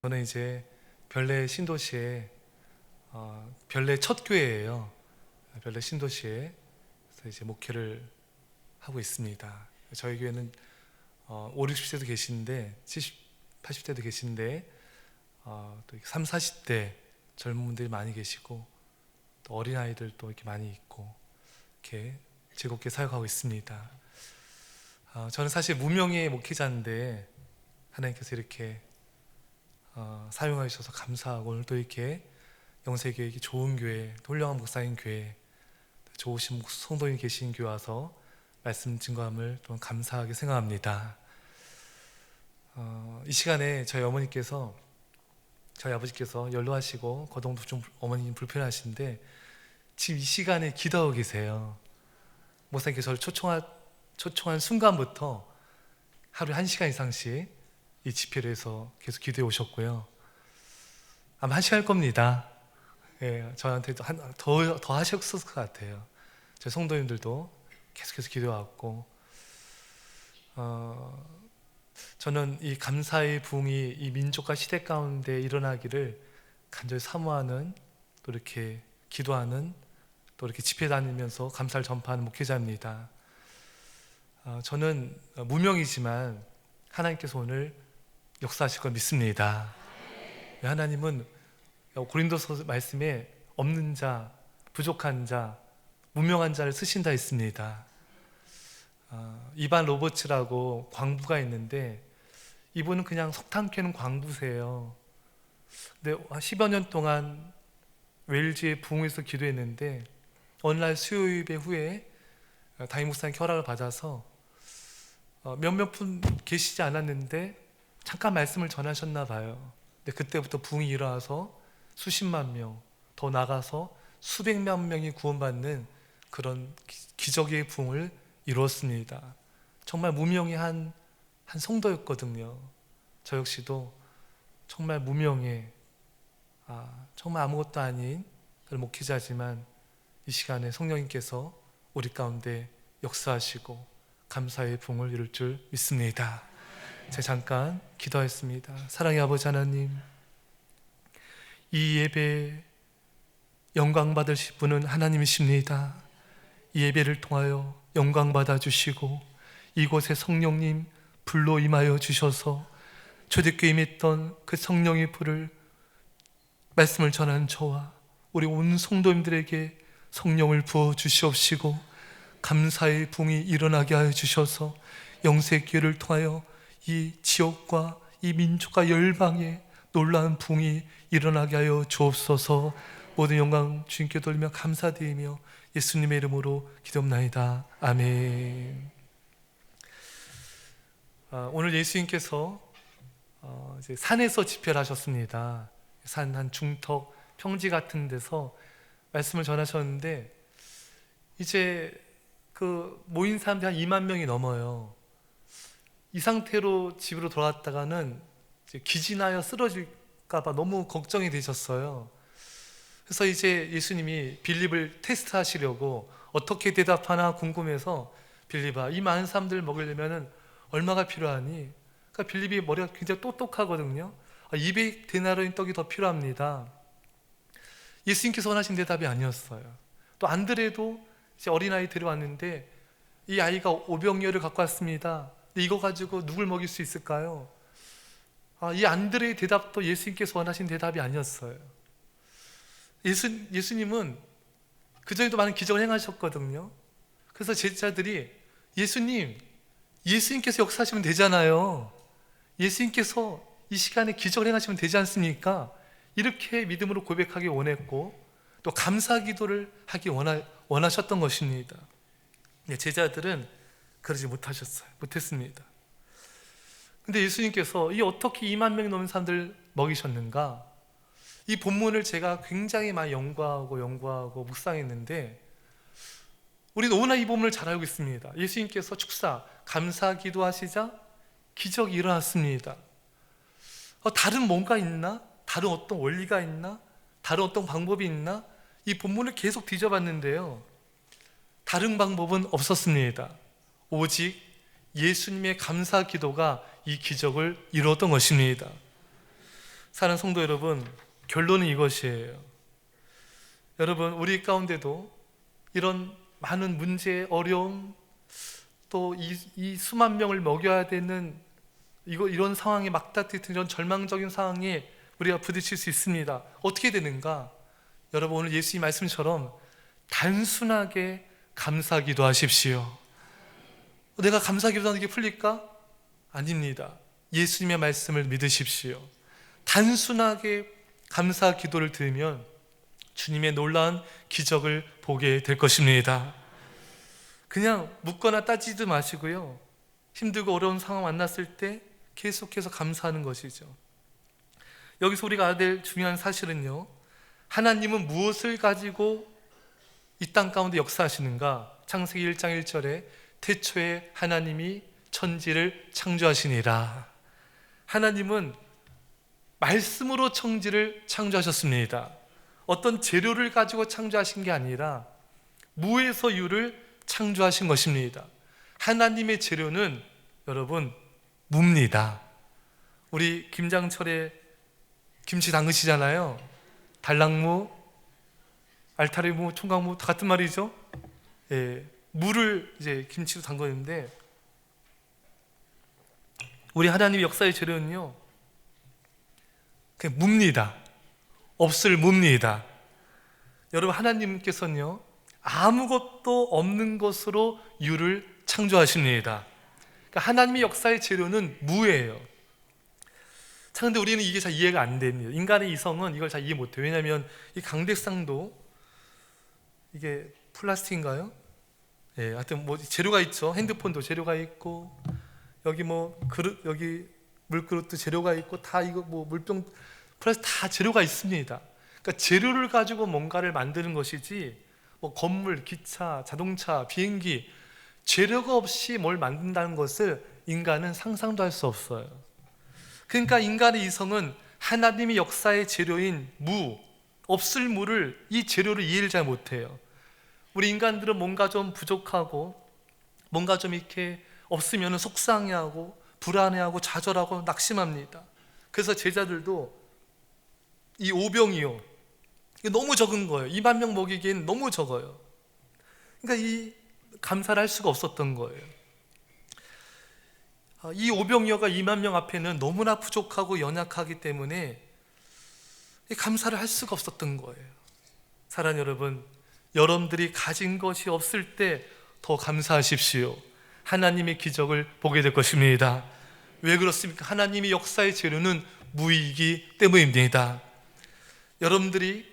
저는 이제 별내 신도시에 별내 첫 교회예요. 별내 신도시에 그래서 이제 목회를 하고 있습니다. 저희 교회는 5, 60대도 계시는데 70, 80대도 계신데 또 3, 40대 젊은 분들이 많이 계시고 또 어린아이들도 이렇게 많이 있고 이렇게 즐겁게 사역하고 있습니다. 저는 사실 무명의 목회자인데 하나님께서 이렇게 사용해 주셔서 감사하고 오늘도 이렇게 영세교회 좋은 교회, 훌륭한 목사인 교회, 좋으신 성도님 계신 교회 와서 말씀 증거함을 또 감사하게 생각합니다. 이 시간에 저희 어머니께서 저희 아버지께서 연로하시고 거동도 좀 어머님 불편하신데 지금 이 시간에 기도하고 계세요. 목사님께서 저를 초청한 순간부터 하루에 1시간 이상씩 이 집회를 해서 계속 기도해 오셨고요. 아마 1시간 할 겁니다. 예, 저한테 더 하셨을 것 같아요. 저희 성도님들도 계속해서 기도해왔고 저는 이 감사의 부흥이 이 민족과 시대 가운데 일어나기를 간절히 사모하는 또 이렇게 기도하는 또 이렇게 집회 다니면서 감사를 전파하는 목회자입니다. 저는 무명이지만 하나님께서 오늘 역사하실 걸 믿습니다. 하나님은 고린도서 말씀에 없는 자, 부족한 자, 무명한 자를 쓰신다 했습니다. 이반 로버츠라고 광부가 있는데 이분은 그냥 석탄 캐는 광부세요. 근데 10여 년 동안 웨일즈의 부흥에서 기도했는데 어느 날 수요 예배 후에 담임 목사님 허락을 받아서 몇몇 분 계시지 않았는데 잠깐 말씀을 전하셨나 봐요. 근데 그때부터 부흥이 일어나서 수십만 명, 더 나가서 수백만 명이 구원받는 그런 기적의 부흥을 이루었습니다. 정말 무명의 한 성도였거든요. 저 역시도 정말 무명의 정말 아무것도 아닌 그런 목회자지만 이 시간에 성령님께서 우리 가운데 역사하시고 감사의 부흥을 이룰 줄 믿습니다. 제가 잠깐 기도하겠습니다. 사랑의 아버지 하나님, 이 예배 영광 받으실 분은 하나님이십니다. 이 예배를 통하여 영광 받아 주시고 이곳에 성령님 불로 임하여 주셔서 초대교회에 임했던 그 성령의 불을 말씀을 전하는 저와 우리 온 성도님들에게 성령을 부어 주시옵시고 감사의 부흥이 일어나게 하여 주셔서 영세교회를 통하여 이 지역과 이 민족과 열방에 놀라운 부흥이 일어나게 하여 주옵소서. 모든 영광 주님께 돌리며 감사드리며 예수님의 이름으로 기도합나이다. 아멘. 오늘 예수님께서 이제 산에서 집회를 하셨습니다. 산 한 중턱 평지 같은 데서 말씀을 전하셨는데 이제 그 모인 사람들이 한 2만 명이 넘어요. 이 상태로 집으로 돌아왔다가는 이제 기진하여 쓰러질까봐 너무 걱정이 되셨어요. 그래서 이제 예수님이 빌립을 테스트하시려고 어떻게 대답하나 궁금해서 빌립아, 이 많은 사람들을 먹이려면 얼마가 필요하니? 그러니까 빌립이 머리가 굉장히 똑똑하거든요. 200데나리온 떡이 더 필요합니다. 예수님께서 원하신 대답이 아니었어요. 또 안드레도 이제 어린아이 데려왔는데 이 아이가 오병이어를 갖고 왔습니다. 근데 이거 가지고 누굴 먹일 수 있을까요? 이 안드레의 대답도 예수님께서 원하신 대답이 아니었어요. 예수님은 그전에도 많은 기적을 행하셨거든요. 그래서 제자들이 예수님께서 역사하시면 되잖아요. 예수님께서 이 시간에 기적을 행하시면 되지 않습니까? 이렇게 믿음으로 고백하기 원했고 또 감사 기도를 하기 원하셨던 것입니다. 제자들은 그러지 못했습니다. 근데 예수님께서 이 어떻게 2만 명이 넘는 사람들 먹이셨는가? 이 본문을 제가 굉장히 많이 연구하고 묵상했는데 우리는 너무나 이 본문을 잘 알고 있습니다. 예수님께서 축사, 감사 기도하시자 기적이 일어났습니다. 다른 뭔가 있나? 다른 어떤 원리가 있나? 다른 어떤 방법이 있나? 이 본문을 계속 뒤져봤는데요, 다른 방법은 없었습니다. 오직 예수님의 감사 기도가 이 기적을 이루었던 것입니다. 사랑하는 성도 여러분, 결론은 이것이에요. 여러분, 우리 가운데도 이런 많은 문제, 어려움, 또 이 수만 명을 먹여야 되는 이런 상황에 막다트는 이런 절망적인 상황에 우리가 부딪힐 수 있습니다. 어떻게 되는가? 여러분, 오늘 예수님 말씀처럼 단순하게 감사기도 하십시오. 내가 감사기도 하는 게 풀릴까? 아닙니다. 예수님의 말씀을 믿으십시오. 단순하게 감사 기도를 드리면 주님의 놀라운 기적을 보게 될 것입니다. 그냥 묻거나 따지지 마시고요, 힘들고 어려운 상황 만났을 때 계속해서 감사하는 것이죠. 여기서 우리가 알아야 될 중요한 사실은요, 하나님은 무엇을 가지고 이 땅 가운데 역사하시는가? 창세기 1장 1절에 태초에 하나님이 천지를 창조하시니라. 하나님은 말씀으로 천지를 창조하셨습니다. 어떤 재료를 가지고 창조하신 게 아니라 무에서 유를 창조하신 것입니다. 하나님의 재료는 여러분 무입니다. 우리 김장철에 김치 담그시잖아요. 달랑무, 알타리무, 총각무 다 같은 말이죠. 예, 무를 이제 김치로 담그는데, 우리 하나님의 역사의 재료는요, 그냥 무입니다. 없을 무입니다. 여러분, 하나님께서는요, 아무것도 없는 것으로 유를 창조하십니다. 그러니까 하나님의 역사의 재료는 무예요. 자, 근데 우리는 이게 잘 이해가 안 됩니다. 인간의 이성은 이걸 잘 이해 못해요. 왜냐하면 이 강백상도 이게 플라스틱인가요? 예, 하여튼 뭐 재료가 있죠. 핸드폰도 재료가 있고, 여기 뭐 그릇, 여기 물그릇도 재료가 있고, 다 이거 뭐 물병, 플라스틱 다 재료가 있습니다. 그러니까 재료를 가지고 뭔가를 만드는 것이지, 뭐 건물, 기차, 자동차, 비행기, 재료가 없이 뭘 만든다는 것을 인간은 상상도 할 수 없어요. 그러니까 인간의 이성은 하나님의 역사의 재료인 무, 없을 무를, 이 재료를 이해를 잘 못해요. 우리 인간들은 뭔가 좀 부족하고, 뭔가 좀 이렇게 없으면 속상해하고, 불안해하고, 좌절하고, 낙심합니다. 그래서 제자들도 이 오병이요, 이게 너무 적은 거예요. 2만 명 먹이기엔 너무 적어요. 그러니까 이 감사를 할 수가 없었던 거예요. 이 오병이어가 2만 명 앞에는 너무나 부족하고 연약하기 때문에 감사를 할 수가 없었던 거예요. 사랑하는 여러분, 여러분들이 가진 것이 없을 때 더 감사하십시오. 하나님의 기적을 보게 될 것입니다. 왜 그렇습니까? 하나님의 역사의 재료는 무이기 때문입니다. 여러분들이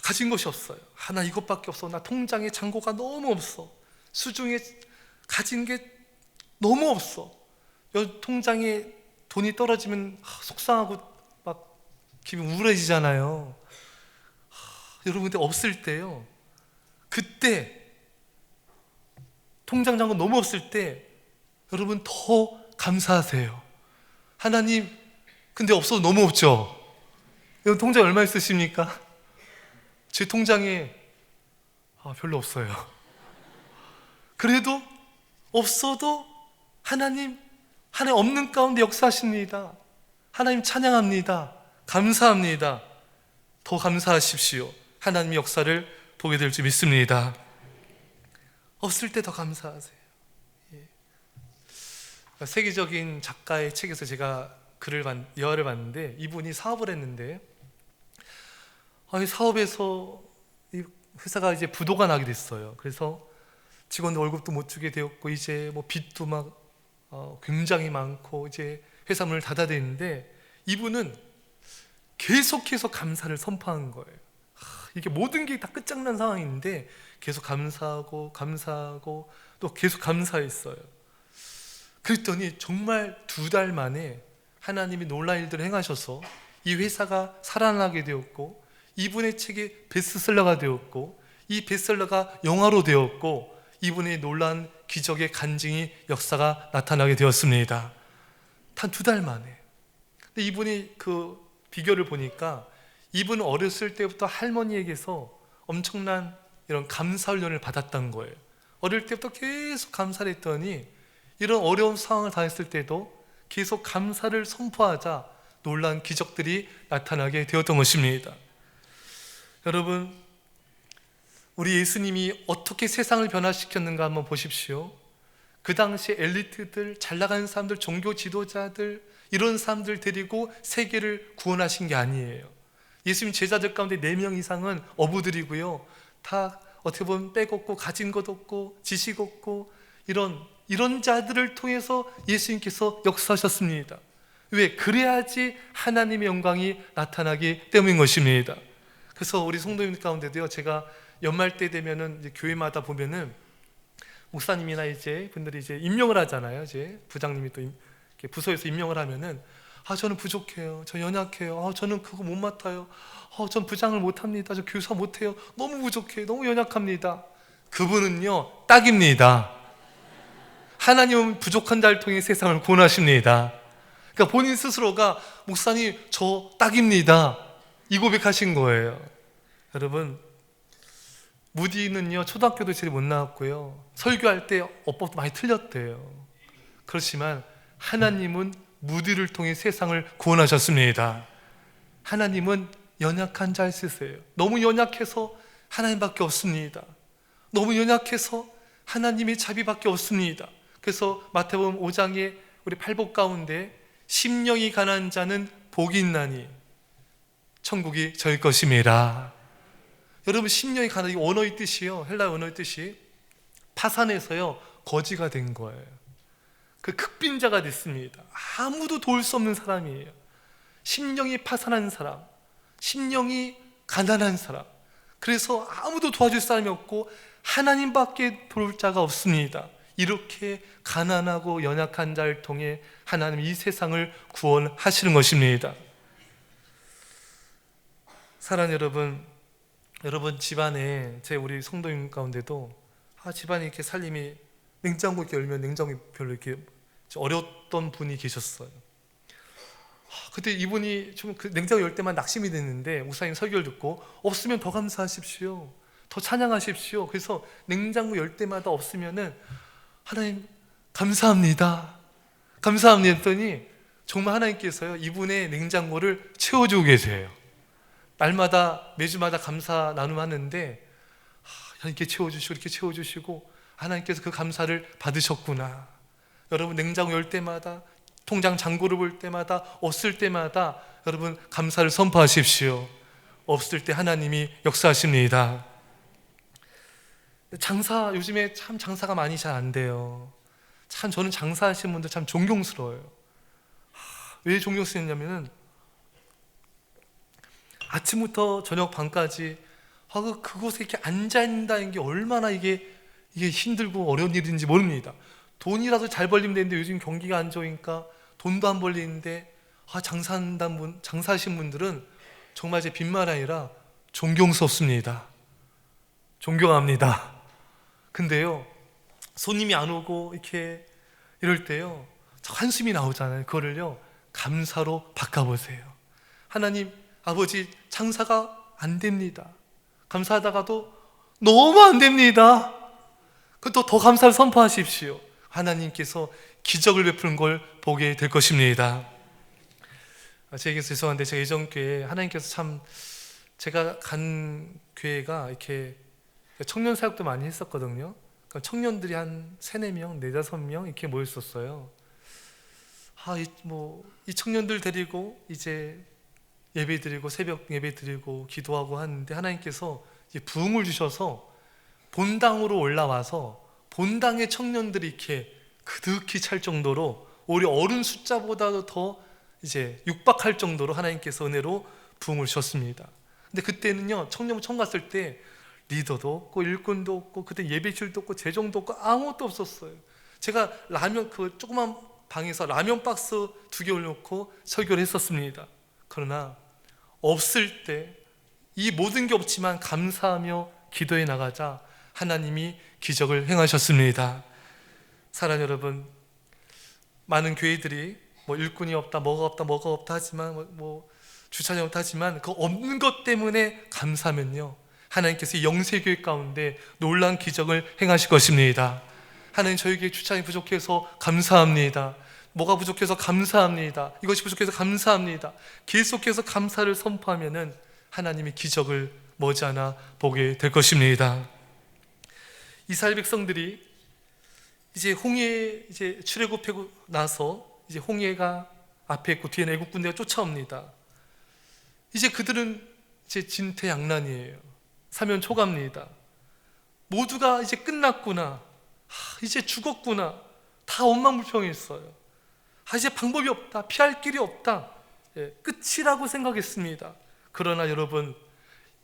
가진 것이 없어요. 나 이것밖에 없어. 나 통장에 잔고가 너무 없어. 수중에 가진 게 너무 없어. 통장에 돈이 떨어지면 속상하고 막 기분 우울해지잖아요. 여러분들 없을 때요, 그때 통장 잔고 너무 없을 때 여러분 더 감사하세요. 하나님, 근데 없어도 너무 없죠? 여러분 통장에 얼마 있으십니까? 제 통장에 별로 없어요. 그래도 없어도 하나님 없는 가운데 역사하십니다. 하나님 찬양합니다. 감사합니다. 더 감사하십시오. 하나님의 역사를 보게 될 줄 믿습니다. 없을 때 더 감사하세요. 예. 세계적인 작가의 책에서 제가 여화를 봤는데, 이분이 사업을 했는데, 이 사업에서 이 회사가 이제 부도가 나게 됐어요. 그래서 직원들 월급도 못 주게 되었고, 이제 뭐 빚도 막 굉장히 많고, 이제 회사 문을 닫아야 되는데, 이분은 계속해서 감사를 선포한 거예요. 이게 모든 게 다 끝장난 상황인데 계속 감사하고 또 계속 감사했어요. 그랬더니 정말 2달 만에 하나님이 놀라운 일들을 행하셔서 이 회사가 살아나게 되었고, 이분의 책이 베스트셀러가 되었고, 이 베스트셀러가 영화로 되었고, 이분의 놀라운 기적의 간증이 역사가 나타나게 되었습니다. 단 2달 만에. 근데 이분이 그 비결을 보니까, 이분은 어렸을 때부터 할머니에게서 엄청난 이런 감사 훈련을 받았던 거예요. 어릴 때부터 계속 감사를 했더니 이런 어려운 상황을 당했을 때도 계속 감사를 선포하자 놀라운 기적들이 나타나게 되었던 것입니다. 여러분, 우리 예수님이 어떻게 세상을 변화시켰는가 한번 보십시오. 그 당시 엘리트들, 잘 나가는 사람들, 종교 지도자들, 이런 사람들 데리고 세계를 구원하신 게 아니에요. 예수님 제자들 가운데 4명 이상은 어부들이고요, 다 어떻게 보면 빼곡고 가진 것 없고 지식 없고 이런 자들을 통해서 예수님께서 역사하셨습니다. 왜? 그래야지 하나님의 영광이 나타나기 때문인 것입니다. 그래서 우리 성도님 가운데도요, 제가 연말 때 되면은 이제 교회마다 보면은 목사님이나 이제 분들이 이제 임명을 하잖아요. 이제 부장님이 또 이렇게 부서에서 임명을 하면은, 저는 부족해요, 저 연약해요, 저는 그거 못 맡아요, 전 부장을 못합니다, 저 교사 못해요, 너무 부족해요, 너무 연약합니다. 그분은요, 딱입니다. 하나님은 부족한 자를 통해 세상을 구원하십니다. 그러니까 본인 스스로가 목사님 저 딱입니다, 이 고백하신 거예요. 여러분, 무디는요, 초등학교도 제일 못 나왔고요, 설교할 때 어법도 많이 틀렸대요. 그렇지만 하나님은 무디를 통해 세상을 구원하셨습니다. 하나님은 연약한 자를 쓰세요. 너무 연약해서 하나님밖에 없습니다. 너무 연약해서 하나님의 자비밖에 없습니다. 그래서 마태복음 5장에 우리 팔복 가운데 심령이 가난한 자는 복이 있나니 천국이 저희 것임이라. 여러분, 심령이 가난한, 이 언어의 뜻이요, 헬라 언어의 뜻이 파산해서요 거지가 된 거예요. 그 극빈자가 됐습니다. 아무도 도울 수 없는 사람이에요. 심령이 파산한 사람, 심령이 가난한 사람, 그래서 아무도 도와줄 사람이 없고 하나님밖에 도울 자가 없습니다. 이렇게 가난하고 연약한 자를 통해 하나님 이 세상을 구원하시는 것입니다. 사랑하는 여러분 집안에, 우리 성도님 가운데도 집안이 이렇게 살림이, 냉장고 이렇게 열면 냉장고에 별로 이렇게 어려웠던 분이 계셨어요. 그때 이분이 좀 그 냉장고 열 때만 낙심이 됐는데 목사님 설교를 듣고, 없으면 더 감사하십시오, 더 찬양하십시오. 그래서 냉장고 열 때마다 없으면은 하나님 감사합니다, 감사합니다 했더니 정말 하나님께서요 이분의 냉장고를 채워주고 계세요. 날마다 매주마다 감사 나눔하는데 이렇게 채워주시고 이렇게 채워주시고 하나님께서 그 감사를 받으셨구나. 여러분, 냉장고 열 때마다, 통장 잔고를 볼 때마다, 없을 때마다 여러분 감사를 선포하십시오. 없을 때 하나님이 역사하십니다. 요즘에 참 장사가 많이 잘 안 돼요. 참 저는 장사하시는 분들 참 존경스러워요. 왜 존경스럽냐면은 아침부터 저녁 밤까지 그곳에 이렇게 앉아있는다는 게 얼마나 이게 힘들고 어려운 일인지 모릅니다. 돈이라도 잘 벌리면 되는데 요즘 경기가 안 좋으니까 돈도 안 벌리는데 장사하신 분들은 정말 제 빈말 아니라 존경스럽습니다. 존경합니다. 근데요, 손님이 안 오고 이렇게 이럴 때요 한숨이 나오잖아요. 그거를요 감사로 바꿔보세요. 하나님 아버지, 장사가 안 됩니다. 감사하다가도 너무 안 됩니다. 그것도 더 감사를 선포하십시오. 하나님께서 기적을 베푸는 걸 보게 될 것입니다. 제게서 죄송한데, 제가 예전 교회에 하나님께서 참, 제가 간 교회가 이렇게 청년 사역도 많이 했었거든요. 그러니까 청년들이 한 3, 4명, 4, 5명 이렇게 모였었어요. 이 청년들 데리고 이제 예배 드리고, 새벽 예배 드리고 기도하고 하는데 하나님께서 부흥을 주셔서 본당으로 올라와서 본당의 청년들이 이렇게 그득히 찰 정도로, 오히려 어른 숫자보다도 더 이제 육박할 정도로 하나님께서 은혜로 부흥을 주셨습니다. 근데 그때는요, 청년부 처음 갔을 때 리더도 없고 일꾼도 없고 그때 예배실도 없고 재정도 없고 아무것도 없었어요. 제가 그 조그만 방에서 라면 박스 2개 올려놓고 설교를 했었습니다. 그러나 없을 때 이 모든 게 없지만 감사하며 기도해 나가자 하나님이 기적을 행하셨습니다. 사랑하는 여러분, 많은 교회들이 일꾼이 없다, 뭐가 없다 하지만 주차장이 없다 하지만 그 없는 것 때문에 감사하면요 하나님께서 영세교회 가운데 놀라운 기적을 행하실 것입니다. 하나님, 저에게 주차장이 부족해서 감사합니다. 뭐가 부족해서 감사합니다. 이것이 부족해서 감사합니다. 계속해서 감사를 선포하면은 하나님이 기적을 머지않아 보게 될 것입니다. 이스라엘 백성들이 이제 홍해 이제 출애굽하고 나서 이제 홍해가 앞에 있고 뒤에는 애국 군대가 쫓아옵니다. 이제 그들은 이제 진퇴양난이에요. 사면초가입니다. 모두가 이제 끝났구나. 이제 죽었구나. 다 원망불평했어요. 이제 방법이 없다. 피할 길이 없다. 끝이라고 생각했습니다. 그러나 여러분,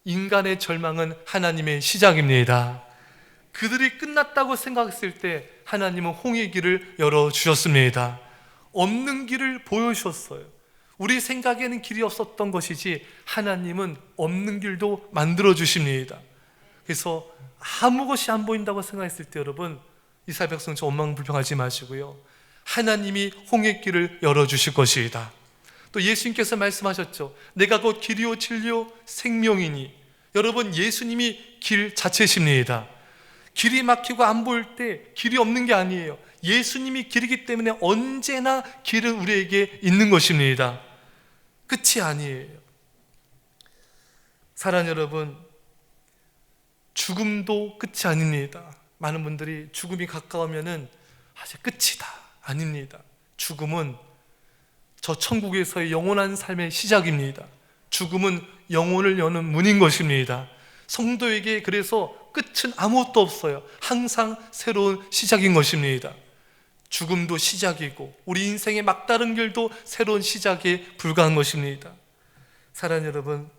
인간의 절망은 하나님의 시작입니다. 그들이 끝났다고 생각했을 때 하나님은 홍해 길을 열어주셨습니다. 없는 길을 보여주셨어요. 우리 생각에는 길이 없었던 것이지 하나님은 없는 길도 만들어 주십니다. 그래서 아무 것이 안 보인다고 생각했을 때 여러분, 이스라엘 백성처럼 원망불평하지 마시고요, 하나님이 홍해 길을 열어주실 것이다. 또 예수님께서 말씀하셨죠. 내가 곧 길이요 진리요 생명이니. 여러분, 예수님이 길 자체십니다. 길이 막히고 안 보일 때 길이 없는 게 아니에요. 예수님이 길이기 때문에 언제나 길은 우리에게 있는 것입니다. 끝이 아니에요. 사랑하는 여러분, 죽음도 끝이 아닙니다. 많은 분들이 죽음이 가까우면은 이제 끝이다. 아닙니다. 죽음은 저 천국에서의 영원한 삶의 시작입니다. 죽음은 영혼을 여는 문인 것입니다. 성도에게 그래서 끝은 아무것도 없어요. 항상 새로운 시작인 것입니다. 죽음도 시작이고 우리 인생의 막다른 길도 새로운 시작에 불과한 것입니다. 사랑하는 여러분,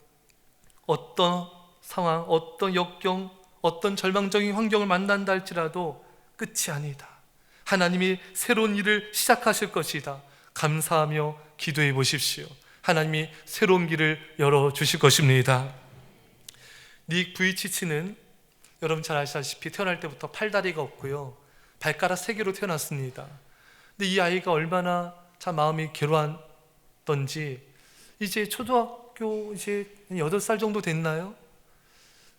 어떤 상황, 어떤 역경, 어떤 절망적인 환경을 만난다 할지라도 끝이 아니다. 하나님이 새로운 일을 시작하실 것이다. 감사하며 기도해 보십시오. 하나님이 새로운 길을 열어주실 것입니다. 닉 부이치치는 여러분 잘 아시다시피 태어날 때부터 팔다리가 없고요, 발가락 3개로 태어났습니다. 근데 이 아이가 얼마나 참 마음이 괴로웠던지 이제 초등학교 이제 8살 정도 됐나요?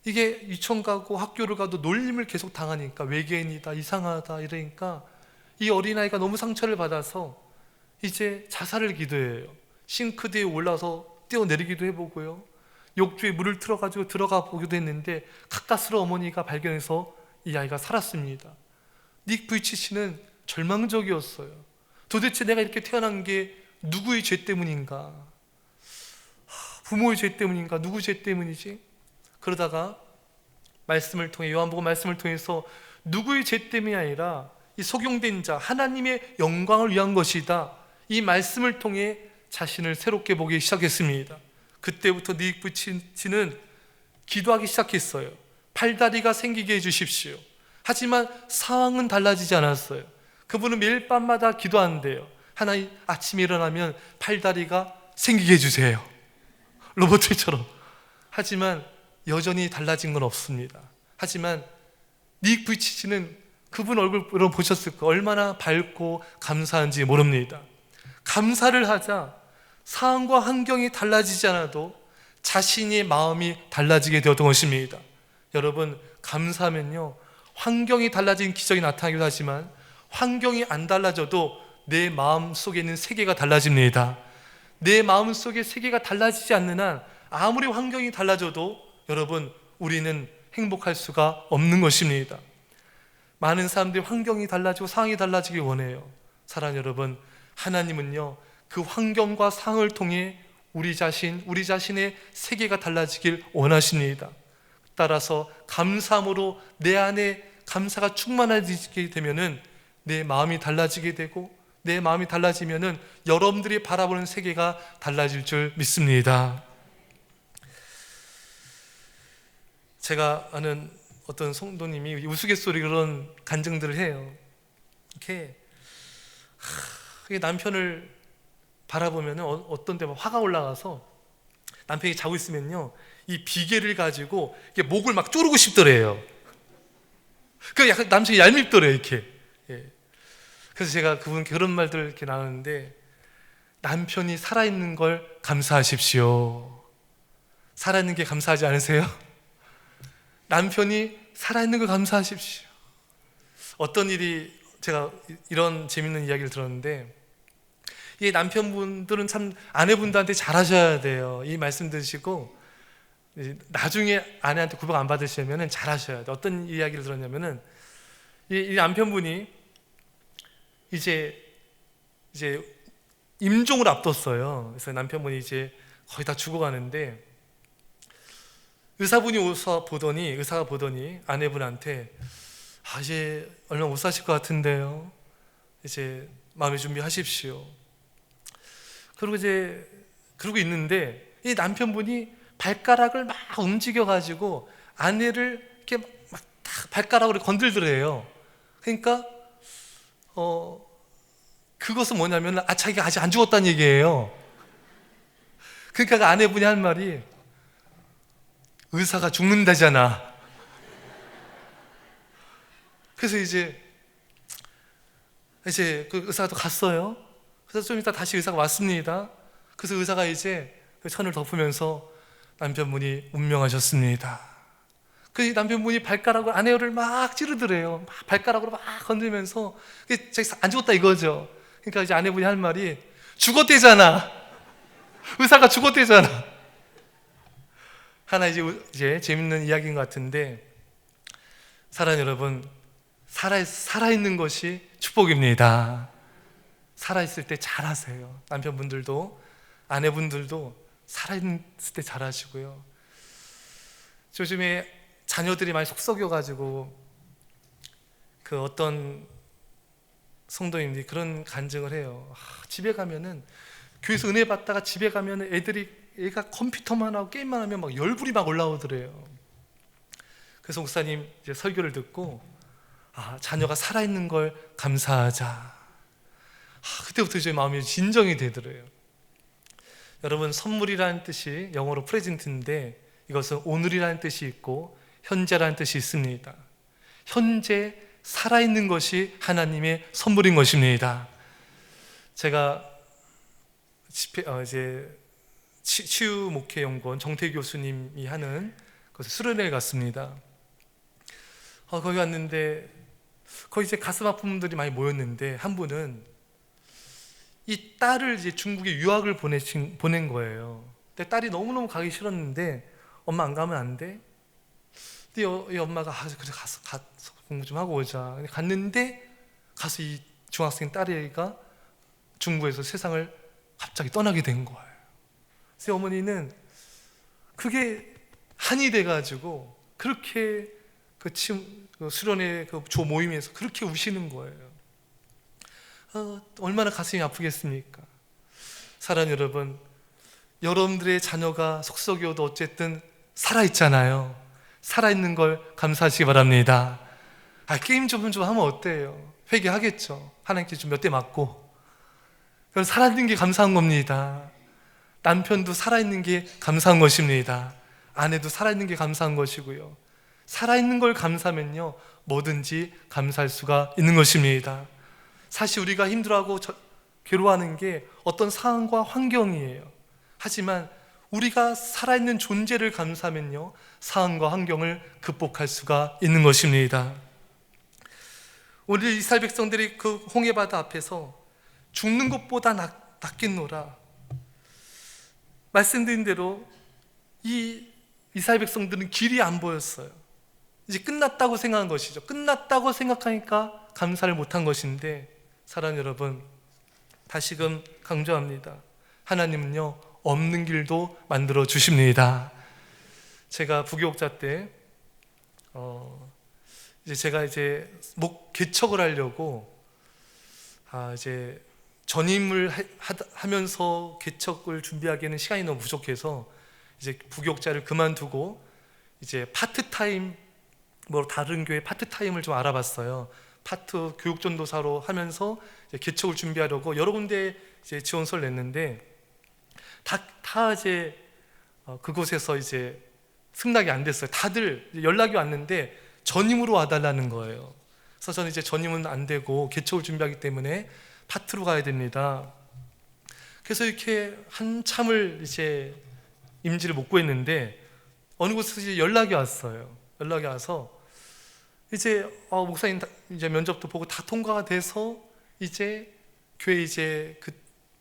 이게 유치원 가고 학교를 가도 놀림을 계속 당하니까 외계인이다, 이상하다 이러니까 이 어린아이가 너무 상처를 받아서 이제 자살을 기도해요. 싱크대에 올라서 뛰어내리기도 해보고요, 욕조에 물을 틀어가지고 들어가 보기도 했는데 가까스로 어머니가 발견해서 이 아이가 살았습니다. 닉 부이치치는 절망적이었어요. 도대체 내가 이렇게 태어난 게 누구의 죄 때문인가? 부모의 죄 때문인가? 누구 죄 때문이지? 그러다가 말씀을 통해, 요한복음 말씀을 통해서 누구의 죄 때문이 아니라 이 속용된 자 하나님의 영광을 위한 것이다, 이 말씀을 통해 자신을 새롭게 보기 시작했습니다. 그때부터 닉 부이치치는 기도하기 시작했어요. 팔다리가 생기게 해주십시오. 하지만 상황은 달라지지 않았어요. 그분은 매일 밤마다 기도한대요. 하나님, 아침에 일어나면 팔다리가 생기게 해주세요. 로봇처럼. 하지만 여전히 달라진 건 없습니다. 하지만 닉 부이치치는 그분 얼굴 여러분 보셨을 거예요. 얼마나 밝고 감사한지 모릅니다. 감사를 하자 상황과 환경이 달라지지 않아도 자신의 마음이 달라지게 되었던 것입니다. 여러분, 감사하면요, 환경이 달라진 기적이 나타나기도 하지만 환경이 안 달라져도 내 마음 속에 있는 세계가 달라집니다. 내 마음 속의 세계가 달라지지 않는 한 아무리 환경이 달라져도 여러분, 우리는 행복할 수가 없는 것입니다. 많은 사람들이 환경이 달라지고 상황이 달라지길 원해요. 사랑하는 여러분, 하나님은요, 그 환경과 상황을 통해 우리 자신의 세계가 달라지길 원하십니다. 따라서 감사함으로 내 안에 감사가 충만해지게 되면은 내 마음이 달라지게 되고, 내 마음이 달라지면은 여러분들이 바라보는 세계가 달라질 줄 믿습니다. 제가 아는 어떤 성도님이 우스갯소리 그런 간증들을 해요. 이렇게 남편을 바라보면 어떤 때 화가 올라가서 남편이 자고 있으면요, 이 비계를 가지고 목을 막 조르고 싶더래요. 그 약간 남편이 얄밉더래요, 이렇게. 예. 그래서 제가 그분 그런 말들을 이렇게 나누는데, 남편이 살아있는 걸 감사하십시오. 살아있는 게 감사하지 않으세요? 남편이 살아있는 걸 감사하십시오. 어떤 일이, 제가 이런 재밌는 이야기를 들었는데, 이 남편분들은 참 아내분들한테 잘하셔야 돼요. 이 말씀 드시고 나중에 아내한테 구박 안 받으시려면 잘하셔야 돼요. 어떤 이야기를 들었냐면은 이 남편분이 이제 임종을 앞뒀어요. 그래서 남편분이 이제 거의 다 죽어가는데 의사가 보더니 아내분한테 이제 얼마 못 사실 것 같은데요. 이제 마음의 준비하십시오. 그러고 있는데 이 남편분이 발가락을 막 움직여가지고 아내를 이렇게 막 발가락으로 건들더래요. 그러니까 그것은 뭐냐면 자기가 아직 안 죽었다는 얘기예요. 그러니까 그 아내분이 한 말이 의사가 죽는다잖아. 그래서 이제 그 의사가 또 갔어요. 그래서 좀 이따 다시 의사가 왔습니다. 그래서 의사가 이제 그 천을 덮으면서 남편분이 운명하셨습니다. 그 남편분이 발가락으로 아내를 막 찌르더래요. 막 발가락으로 막 건들면서 자기 안 죽었다 이거죠. 그러니까 이제 아내분이 할 말이 죽었대잖아. 의사가 죽었대잖아. 하나 이제 재밌는 이야기인 것 같은데, 사랑하는 여러분, 살아있는 것이 축복입니다. 살아있을 때 잘하세요. 남편분들도 아내분들도 살아있을 때 잘하시고요. 요즘에 자녀들이 많이 속썩여가지고 그 어떤 성도님들이 그런 간증을 해요. 집에 가면은 교회에서 은혜 받다가 집에 가면은 애가 컴퓨터만 하고 게임만 하면 막 열불이 막 올라오더래요. 그래서 목사님 이제 설교를 듣고 자녀가 살아있는 걸 감사하자. 그때부터 제 마음이 진정이 되더래요. 여러분, 선물이라는 뜻이 영어로 프레젠트인데 이것은 오늘이라는 뜻이 있고 현재라는 뜻이 있습니다. 현재 살아있는 것이 하나님의 선물인 것입니다. 제가 치유 목회 연구원 정태 교수님이 하는 수련회에 갔습니다. 거기 갔는데 거기 이제 가슴 아픈 분들이 많이 모였는데 한 분은 이 딸을 이제 중국에 유학을 보낸 거예요. 근데 딸이 너무너무 가기 싫었는데 엄마 안 가면 안 돼? 근데 이 엄마가 그래 가서 공부 좀 하고 오자. 갔는데 가서 이 중학생 딸애가 중국에서 세상을 갑자기 떠나게 된 거예요. 그래서 어머니는 그게 한이 돼가지고 그렇게 그 수련회 그 조 모임에서 그렇게 우시는 거예요. 얼마나 가슴이 아프겠습니까? 사랑하는 여러분, 여러분들의 자녀가 속썩여도 어쨌든 살아있잖아요. 살아있는 걸 감사하시기 바랍니다. 게임 좀 하면 어때요? 회개하겠죠. 하나님께 좀 몇 대 맞고. 그건 살아있는 게 감사한 겁니다. 남편도 살아있는 게 감사한 것입니다. 아내도 살아있는 게 감사한 것이고요. 살아있는 걸 감사하면요, 뭐든지 감사할 수가 있는 것입니다. 사실 우리가 힘들어하고 괴로워하는 게 어떤 상황과 환경이에요. 하지만 우리가 살아있는 존재를 감사하면요, 상황과 환경을 극복할 수가 있는 것입니다. 오늘 이스라엘 백성들이 그 홍해바다 앞에서 죽는 것보다 낫겠노라 말씀드린 대로 이 이스라엘 백성들은 길이 안 보였어요. 이제 끝났다고 생각한 것이죠. 끝났다고 생각하니까 감사를 못한 것인데, 사랑하는 여러분, 다시금 강조합니다. 하나님은요, 없는 길도 만들어 주십니다. 제가 부교육자 때 제가 개척을 하려고 전임을 하면서 개척을 준비하기에는 시간이 너무 부족해서 이제 부교육자를 그만두고 이제 파트타임, 다른 교회 파트타임을 좀 알아봤어요. 파트 교육전도사로 하면서 이제 개척을 준비하려고 여러 군데 이제 지원서를 냈는데 다 이제 그곳에서 이제 승낙이 안 됐어요. 다들 연락이 왔는데 전임으로 와달라는 거예요. 그래서 저는 이제 전임은 안 되고 개척을 준비하기 때문에 파트로 가야 됩니다. 그래서 이렇게 한참을 이제 임지를 못 구했는데 어느 곳에서 이제 연락이 왔어요. 연락이 와서 이제 목사님 이제 면접도 보고 다 통과가 돼서 이제 교회 이제 그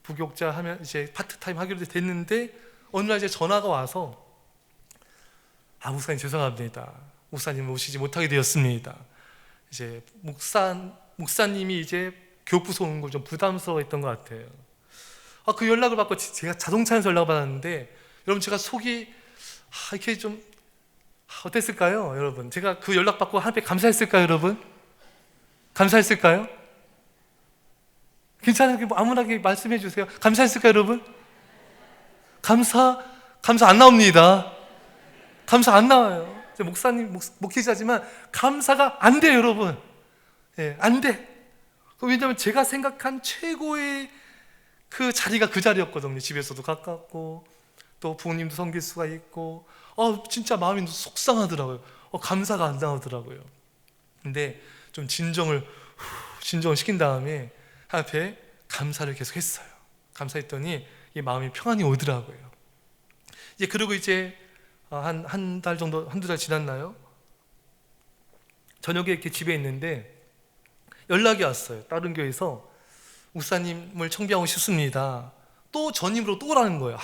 부교육자 하면 이제 파트타임 하기로 됐는데 어느 날 이제 전화가 와서 목사님 죄송합니다. 목사님 오시지 못하게 되었습니다. 이제 목사님이 이제 교육부서 오는 걸 좀 부담스러워했던 것 같아요. 그 연락을 받고 제가 자동차 안에서 연락을 받았는데 여러분 제가 속이 이렇게 좀 어땠을까요? 여러분 제가 그 연락 받고 하나님께 감사했을까요? 여러분 감사했을까요? 괜찮아요? 아무나 말씀해 주세요. 감사했을까요? 여러분 감사 안 나옵니다. 감사 안 나와요. 목사님 목회자지만 감사가 안 돼요, 여러분. 안 돼. 왜냐하면 제가 생각한 최고의 그 자리가 그 자리였거든요. 집에서도 가깝고 또 부모님도 섬길 수가 있고 진짜 마음이 속상하더라고요. 감사가 안 나오더라고요. 근데 좀 진정을 시킨 다음에 앞에 감사를 계속 했어요. 감사했더니 이 마음이 평안이 오더라고요. 그리고 이제 한 달 정도, 한두 달 지났나요? 저녁에 이렇게 집에 있는데 연락이 왔어요. 다른 교회에서 목사님을 청비하고 싶습니다. 또 전임으로 또 오라는 거예요.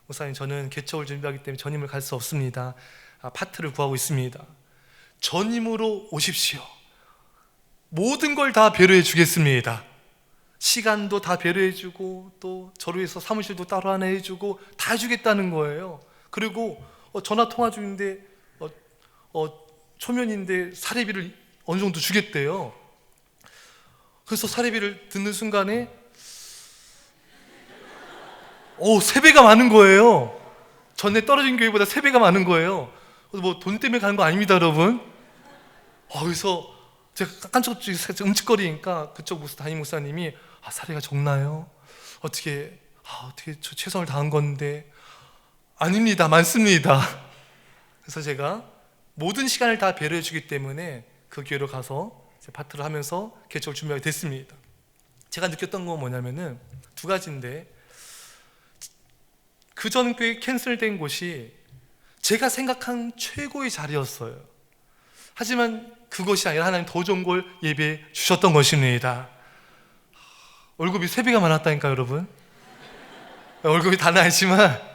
목사님 저는 개척을 준비하기 때문에 전임을 갈 수 없습니다. 파트를 구하고 있습니다. 전임으로 오십시오. 모든 걸 다 배려해 주겠습니다. 시간도 다 배려해 주고 또 저를 위해서 사무실도 따로 하나 해주고 다 해주겠다는 거예요. 그리고 전화 통화 중인데 초면인데 사례비를 어느 정도 주겠대요. 그래서 사례비를 듣는 순간에 3배가 많은 거예요. 전에 떨어진 교회보다 3배가 많은 거예요. 뭐 돈 때문에 가는 거 아닙니다, 여러분. 그래서 제가 깜짝 움찔거리니까 그쪽 담임 목사님이 사례가 적나요? 어떻게 저 최선을 다한 건데. 아닙니다, 많습니다. 그래서 제가 모든 시간을 다 배려해 주기 때문에 그 교회로 가서 파트를 하면서 개척을 준비하게 됐습니다. 제가 느꼈던 건 뭐냐면은 두 가지인데, 그 전 교회 캔슬된 곳이 제가 생각한 최고의 자리였어요. 하지만 그것이 아니라 하나님 더 좋은 걸 예배해 주셨던 것입니다. 월급이 3배가 많았다니까, 여러분. 월급이 다는 아니지만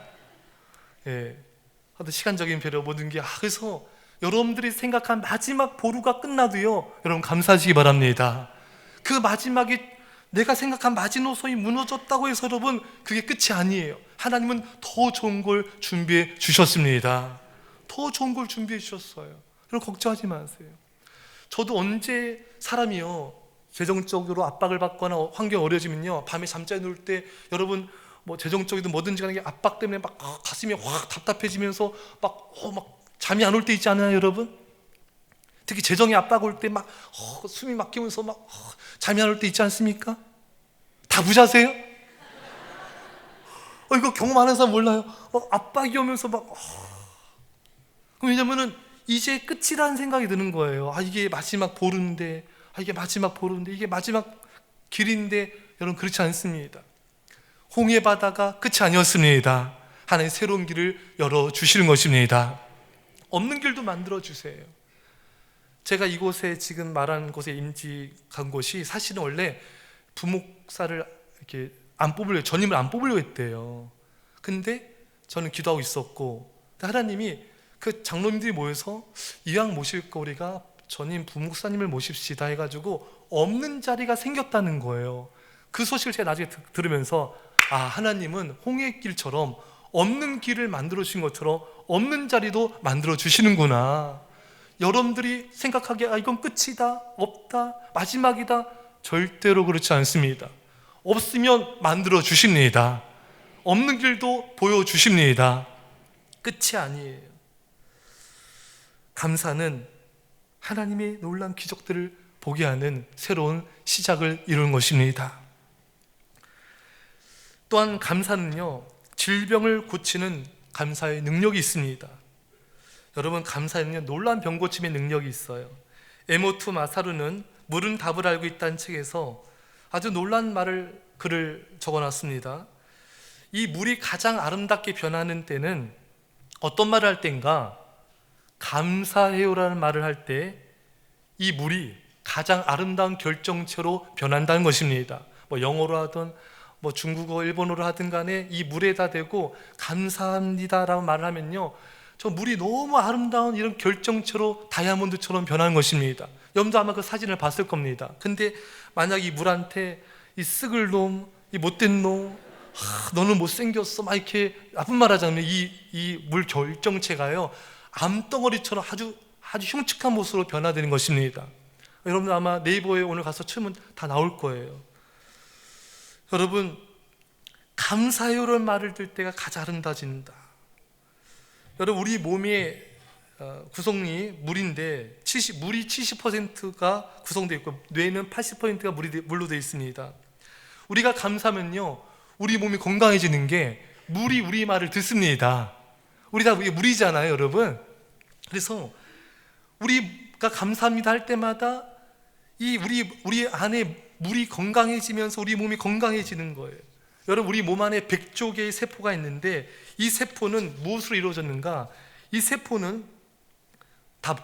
하여튼 시간적인 배려 모든 게 그래서 여러분들이 생각한 마지막 보루가 끝나도요, 여러분 감사하시기 바랍니다. 그 마지막에 내가 생각한 마지노선이 무너졌다고 해서 여러분 그게 끝이 아니에요. 하나님은 더 좋은 걸 준비해 주셨습니다. 더 좋은 걸 준비해 주셨어요. 여러분 걱정하지 마세요. 저도 언제 사람이요 재정적으로 압박을 받거나 환경이 어려워지면요, 밤에 잠자리 누울 때 여러분 뭐 재정적이든 뭐든지 간에 압박 때문에 막 가슴이 확 답답해지면서 막 잠이 안 올 때 있지 않아요, 여러분? 특히 재정의 압박 올 때 막 숨이 막히면서 막 잠이 안 올 때 있지 않습니까? 다 부자세요? 이거 경험 안 한 사람 몰라요. 압박이 오면서 왜냐면은 이제 끝이라는 생각이 드는 거예요. 이게 마지막 보루인데, 이게 마지막 길인데, 여러분 그렇지 않습니다. 홍해 바다가 끝이 아니었습니다. 하나님 새로운 길을 열어주시는 것입니다. 없는 길도 만들어주세요. 제가 이곳에 지금 말한 곳에 임직한 곳이 사실은 원래 부목사를 이렇게 전임을 안 뽑으려고 했대요. 근데 저는 기도하고 있었고, 하나님이 그 장로님들이 모여서 이왕 모실 거 우리가 전임 부목사님을 모십시다 해가지고 없는 자리가 생겼다는 거예요. 그 소식을 제가 나중에 들으면서 하나님은 홍해길처럼 없는 길을 만들어 주신 것처럼 없는 자리도 만들어 주시는구나. 여러분들이 생각하기에 이건 끝이다, 없다, 마지막이다, 절대로 그렇지 않습니다. 없으면 만들어 주십니다. 없는 길도 보여주십니다. 끝이 아니에요. 감사는 하나님의 놀라운 기적들을 보게 하는 새로운 시작을 이루는 것입니다. 또한 감사는요, 질병을 고치는 감사의 능력이 있습니다. 여러분 감사에는요 놀라운 병고침의 능력이 있어요. 에모투 마사루는 물은 답을 알고 있다는 책에서 아주 놀라운 글을 적어놨습니다. 이 물이 가장 아름답게 변하는 때는 어떤 말을 할 때인가? 감사해요라는 말을 할 때 이 물이 가장 아름다운 결정체로 변한다는 것입니다. 영어로 하든 뭐 중국어, 일본어로 하든 간에 이 물에다 대고 감사합니다라고 말을 하면요, 저 물이 너무 아름다운 이런 결정체로 다이아몬드처럼 변하는 것입니다. 여러분도 아마 그 사진을 봤을 겁니다. 근데 만약 이 물한테 이 쓱을 놈, 이 못된 놈, 너는 못생겼어, 막 이렇게 나쁜 말 하잖아요. 이 물 결정체가요, 암덩어리처럼 아주 흉측한 모습으로 변화되는 것입니다. 여러분 아마 네이버에 오늘 가서 치면 다 나올 거예요. 여러분, 감사해요라는 말을 들 때가 가장 아름다워진다. 여러분, 우리 몸의 구성이 물인데 물이 70%가 구성되어 있고 뇌는 80%가 물로 되어 있습니다. 우리가 감사하면요, 우리 몸이 건강해지는 게 물이 우리 말을 듣습니다. 우리 다 물이잖아요, 여러분. 그래서 우리가 감사합니다 할 때마다 우리 안에 물이 건강해지면서 우리 몸이 건강해지는 거예요. 여러분, 우리 몸 안에 100조 개의 세포가 있는데 이 세포는 무엇으로 이루어졌는가? 이 세포는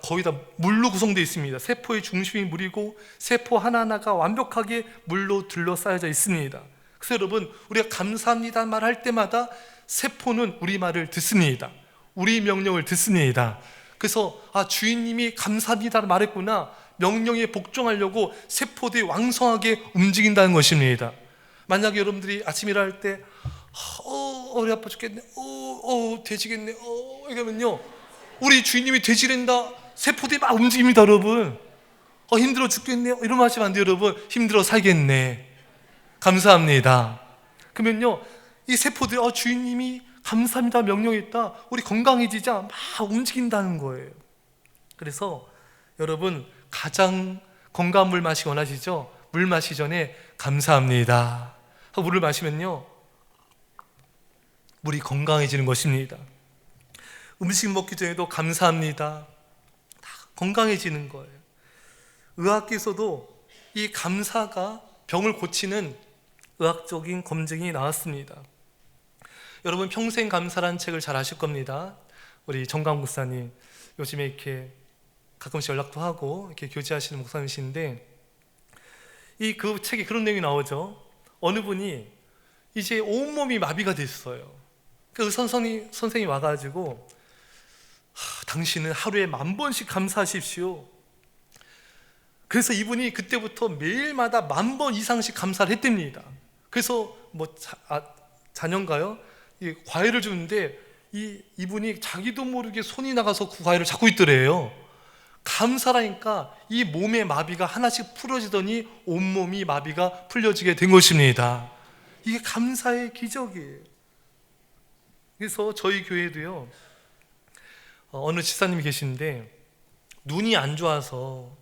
거의 다 물로 구성되어 있습니다. 세포의 중심이 물이고 세포 하나하나가 완벽하게 물로 둘러싸여져 있습니다. 그래서 여러분, 우리가 감사합니다 말할 때마다 세포는 우리 말을 듣습니다. 우리 명령을 듣습니다. 그래서 주인님이 감사합니다 말했구나, 명령에 복종하려고 세포들이 왕성하게 움직인다는 것입니다. 만약에 여러분들이 아침 일할 때 어리 아파 죽겠네, 돼지겠네, 이러면요, 우리 주인님이 돼지랜다, 세포들이 막 움직입니다. 여러분, 힘들어 죽겠네, 이러면 하시면 안 돼요. 여러분, 힘들어 살겠네, 감사합니다. 그러면요, 이 세포들이 주인님이 감사합니다 명령했다, 우리 건강해지자 막 움직인다는 거예요. 그래서 여러분, 가장 건강한 물 마시기 원하시죠? 물 마시기 전에 감사합니다 하고 물을 마시면요, 물이 건강해지는 것입니다. 음식 먹기 전에도 감사합니다, 다 건강해지는 거예요. 의학계에서도 이 감사가 병을 고치는 의학적인 검증이 나왔습니다. 여러분, 평생 감사라는 책을 잘 아실 겁니다. 우리 정강 목사님 요즘에 이렇게 가끔씩 연락도 하고 이렇게 교제하시는 목사님이신데, 그 책에 그런 내용이 나오죠. 어느 분이 이제 온몸이 마비가 됐어요. 그 선생님이 와가지고 당신은 하루에 10,000번씩 감사하십시오. 그래서 이분이 그때부터 매일마다 10,000번 이상씩 감사를 했답니다. 그래서 자녀인가요? 과일을 주는데 이분이 자기도 모르게 손이 나가서 그 과일을 잡고 있더래요. 감사라니까 이 몸의 마비가 하나씩 풀어지더니 온몸이 마비가 풀려지게 된 것입니다. 이게 감사의 기적이에요. 그래서 저희 교회도요, 어느 집사님이 계신데 눈이 안 좋아서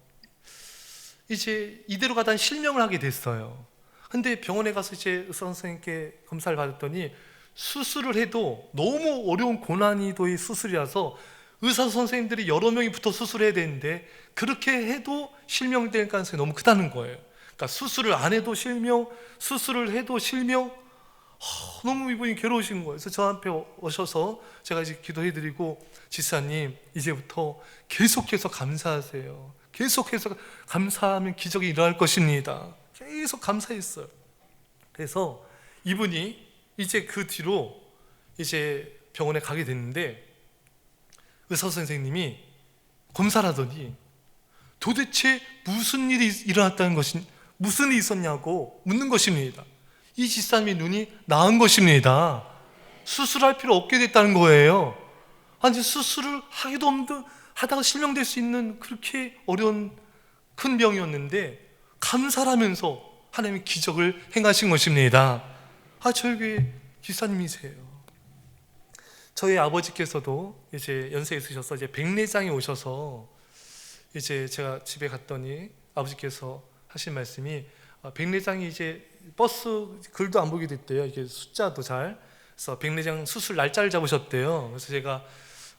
이제 이대로 가다 실명을 하게 됐어요. 근데 병원에 가서 이제 의사 선생님께 검사를 받았더니 수술을 해도 너무 어려운 고난이도의 수술이라서 의사 선생님들이 여러 명이 붙어 수술해야 되는데 그렇게 해도 실명될 가능성이 너무 크다는 거예요. 그러니까 수술을 안 해도 실명, 수술을 해도 실명, 너무 이분이 괴로우신 거예요. 그래서 저한테 오셔서 제가 이제 기도해드리고, 지사님 이제부터 계속해서 감사하세요. 계속해서 감사하면 기적이 일어날 것입니다. 계속 감사했어요. 그래서 이분이 이제 그 뒤로 이제 병원에 가게 됐는데 의사 선생님이 검사를 하더니 도대체 무슨 일이 일어났다는 것이, 무슨 일이 있었냐고 묻는 것입니다. 이 집사님의 눈이 나은 것입니다. 수술할 필요 없게 됐다는 거예요. 아니, 수술을 하기도 없는, 하다가 실명될 수 있는 그렇게 어려운 큰 병이었는데 감사하면서 하나님이 기적을 행하신 것입니다. 저희 교회 집사님이세요. 저희 아버지께서도 이제 연세 있으셔서 이제 백내장이 오셔서 이제 제가 집에 갔더니 아버지께서 하신 말씀이 백내장이 이제 버스 글도 안 보게 됐대요. 이게 숫자도 잘. 그래서 백내장 수술 날짜를 잡으셨대요. 그래서 제가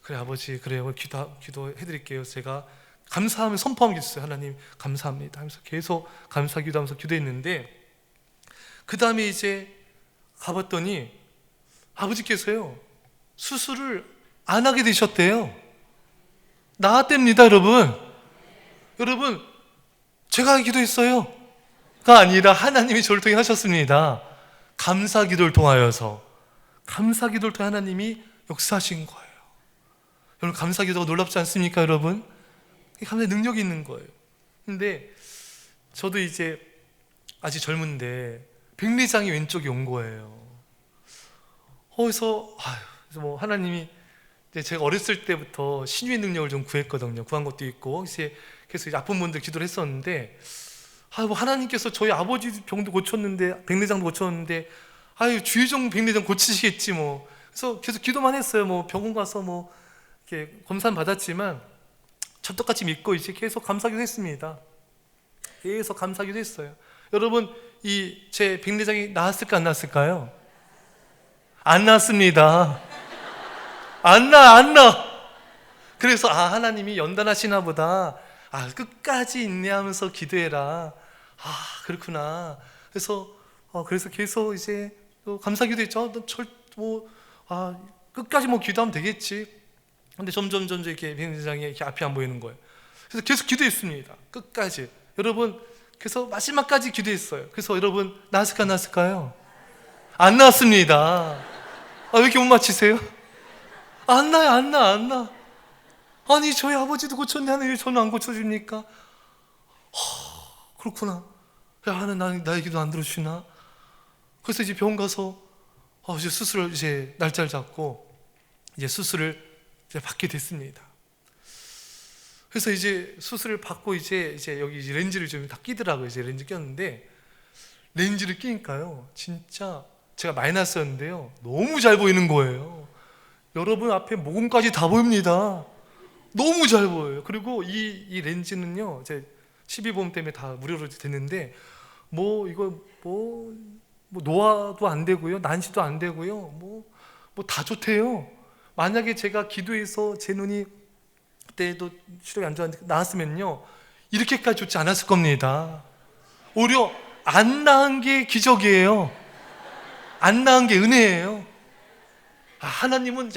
그래 아버지, 그래요, 기도해드릴게요. 제가 감사하면 선포하면 기도했어요. 하나님 감사합니다 하면서 계속 감사 기도하면서 기도했는데, 그 다음에 이제 가봤더니 아버지께서요 수술을 안 하게 되셨대요. 나았답니다. 여러분 제가 기도했어요 가 아니라 하나님이 저를 통해 하셨습니다. 감사 기도를 통하여서 하나님이 역사하신 거예요. 여러분, 감사 기도가 놀랍지 않습니까, 여러분? 감사의 능력이 있는 거예요. 근데 저도 이제 아직 젊은데 백내장이 왼쪽에 온 거예요. 그래서 뭐 하나님이 이제 제가 어렸을 때부터 신유의 능력을 좀 구했거든요. 구한 것도 있고 이제 그래서 이제 아픈 분들 기도를 했었는데 뭐 하나님께서 저희 아버지 병도 고쳤는데 백내장도 고쳤는데 주의종 백내장 고치시겠지 뭐. 그래서 계속 기도만 했어요. 뭐 병원 가서 뭐 이렇게 검사는 받았지만 젖떡같이 믿고 이제 계속 감사기도 했습니다. 계속 감사기도 했어요. 여러분, 이 제 백내장이 나았을까 안 나았을까요? 안 나았습니다. 안 나. 그래서 하나님이 연단하시나 보다. 끝까지 인내하면서 기도해라. 그렇구나. 그래서 계속 이제 또 감사기도 했죠. 끝까지 뭐 기도하면 되겠지. 근데 점점 이렇게 백내장이 이렇게 앞이 안 보이는 거예요. 그래서 계속 기도했습니다. 끝까지. 여러분, 그래서 마지막까지 기도했어요. 그래서 여러분, 나았을까요? 안 나왔습니다. 왜 이렇게 못 맞히세요? 안 나. 아니, 저희 아버지도 고쳤는데 하나님 왜 저는 안 고쳐줍니까? 그렇구나. 하나님 나의 기도 안 들어주시나? 그래서 이제 병원 가서 이제 수술을 이제 날짜를 잡고 이제 수술을 이제 받게 됐습니다. 그래서 이제 수술을 받고 이제 여기 이제 렌즈를 좀 다 끼더라고요. 이제 렌즈 꼈는데 렌즈를 끼니까요, 진짜 제가 마이너스였는데요, 너무 잘 보이는 거예요. 여러분, 앞에 모공까지 다 보입니다. 너무 잘 보여요. 그리고 이 렌즈는요, 제 12보험 때문에 다 무료로 됐는데 노화도 안 되고요, 난시도 안 되고요, 뭐 다 좋대요. 만약에 제가 기도해서 제 눈이 그때도 시력이 안 좋았는데 나았으면요, 이렇게까지 좋지 않았을 겁니다. 오히려 안 나은 게 기적이에요. 안 나은 게 은혜예요. 하나님은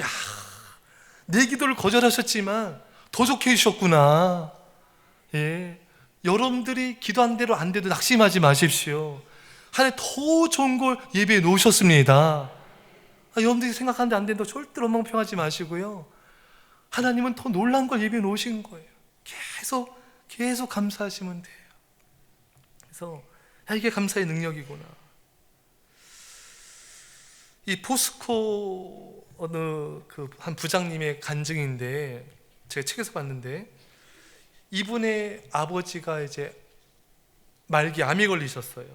내 기도를 거절하셨지만 더 좋게 해주셨구나. 여러분들이 기도한 대로 안 돼도 낙심하지 마십시오. 하나님 더 좋은 걸 예배해 놓으셨습니다. 여러분들이 생각하는데 안 된다고 절대로 엉망평하지 마시고요, 하나님은 더 놀라운 걸 예배해 놓으신 거예요. 계속 감사하시면 돼요. 그래서 이게 감사의 능력이구나. 이 포스코 어느 한 부장님의 간증인데, 제가 책에서 봤는데, 이분의 아버지가 이제 말기 암에 걸리셨어요.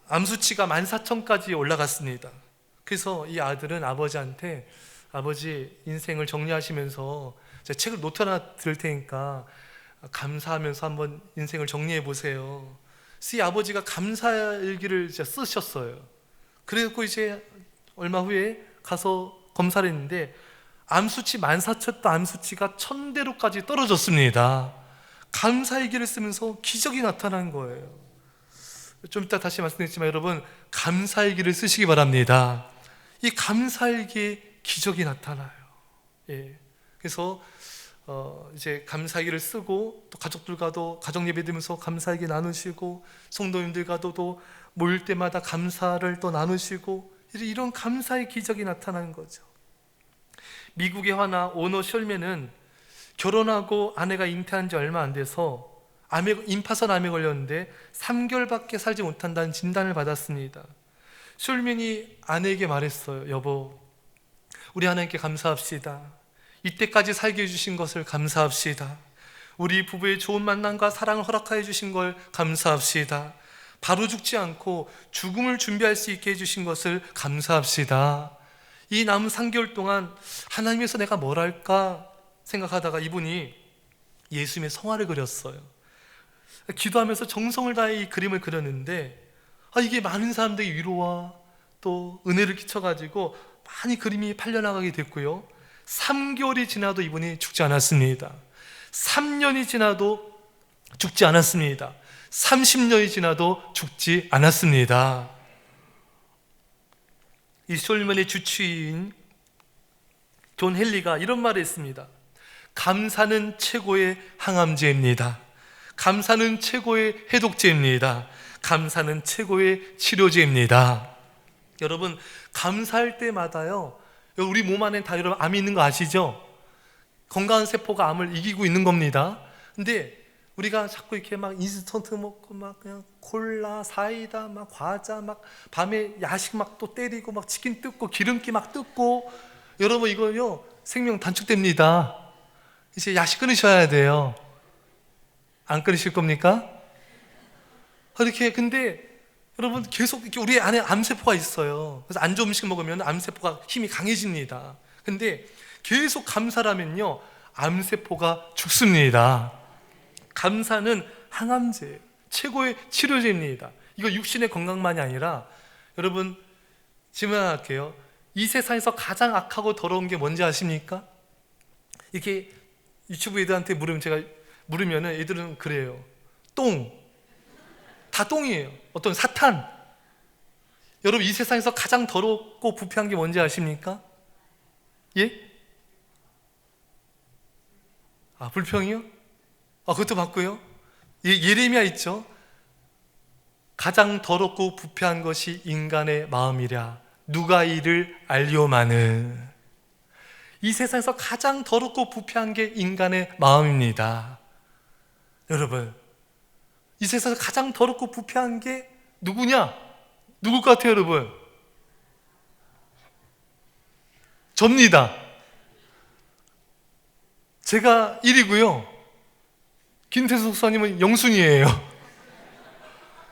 암 수치가 14,000까지 올라갔습니다. 그래서 이 아들은 아버지한테, 아버지 인생을 정리하시면서 제가 책을 노트 하나 드릴 테니까 감사하면서 한번 인생을 정리해 보세요. 그래서 이 아버지가 감사일기를 쓰셨어요. 그래서 이제 얼마 후에 가서 검사를 했는데 암수치 14,000도 암수치가 1,000대로까지 떨어졌습니다. 감사일기를 쓰면서 기적이 나타난 거예요. 좀 이따 다시 말씀드리지만 여러분, 감사일기를 쓰시기 바랍니다. 이 감사일기에 기적이 나타나요. 그래서 이제 감사일기를 쓰고 또 가족들과도 가정 예배 드리면서 감사일기 나누시고 성도님들과도 또 모일 때마다 감사를 또 나누시고 이런 감사의 기적이 나타나는 거죠. 미국의 화나 오너 셜맨은 결혼하고 아내가 잉태한 지 얼마 안 돼서 임파선 암에 걸렸는데 3개월밖에 살지 못한다는 진단을 받았습니다. 셜맨이 아내에게 말했어요. 여보, 우리 하나님께 감사합시다. 이때까지 살게 해주신 것을 감사합시다. 우리 부부의 좋은 만남과 사랑을 허락하여 주신 걸 감사합시다. 바로 죽지 않고 죽음을 준비할 수 있게 해주신 것을 감사합시다. 이 남은 3개월 동안 하나님에서 내가 뭘 할까 생각하다가 이분이 예수님의 성화를 그렸어요. 기도하면서 정성을 다해 이 그림을 그렸는데 이게 많은 사람들에게 위로와 또 은혜를 끼쳐가지고 많이 그림이 팔려나가게 됐고요, 3개월이 지나도 이분이 죽지 않았습니다. 3년이 지나도 죽지 않았습니다. 30년이 지나도 죽지 않았습니다. 이 숄먼의 주치의인 존 헨리가 이런 말을 했습니다. 감사는 최고의 항암제입니다. 감사는 최고의 해독제입니다. 감사는 최고의 치료제입니다. 여러분, 감사할 때마다요, 우리 몸 안에 다 여러분 암이 있는 거 아시죠? 건강한 세포가 암을 이기고 있는 겁니다. 근데 우리가 자꾸 이렇게 막 인스턴트 먹고 막 그냥 콜라, 사이다, 막 과자, 막 밤에 야식 막 또 때리고 막 치킨 뜯고 기름기 막 뜯고, 여러분 이거요 생명 단축됩니다. 이제 야식 끊으셔야 돼요. 안 끊으실 겁니까? 이렇게 근데 여러분 계속 이렇게 우리 안에 암세포가 있어요. 그래서 안 좋은 음식 먹으면 암세포가 힘이 강해집니다. 근데 계속 감사라면요 암세포가 죽습니다. 감사는 항암제, 최고의 치료제입니다. 이거 육신의 건강만이 아니라 여러분 질문할게요. 이 세상에서 가장 악하고 더러운 게 뭔지 아십니까? 이렇게 유튜브 애들한테 물으면은 애들은 그래요. 똥. 다 똥이에요. 어떤 사탄. 여러분 이 세상에서 가장 더럽고 부패한 게 뭔지 아십니까? 예? 불평이요? 그것도 맞고요. 예레미야 있죠? 가장 더럽고 부패한 것이 인간의 마음이랴 누가 이를 알리오마는. 이 세상에서 가장 더럽고 부패한 게 인간의 마음입니다. 여러분 이 세상에서 가장 더럽고 부패한 게 누구냐? 누굴 것 같아요 여러분? 접니다. 제가 1위고요 김태수 목사님은 영순이에요.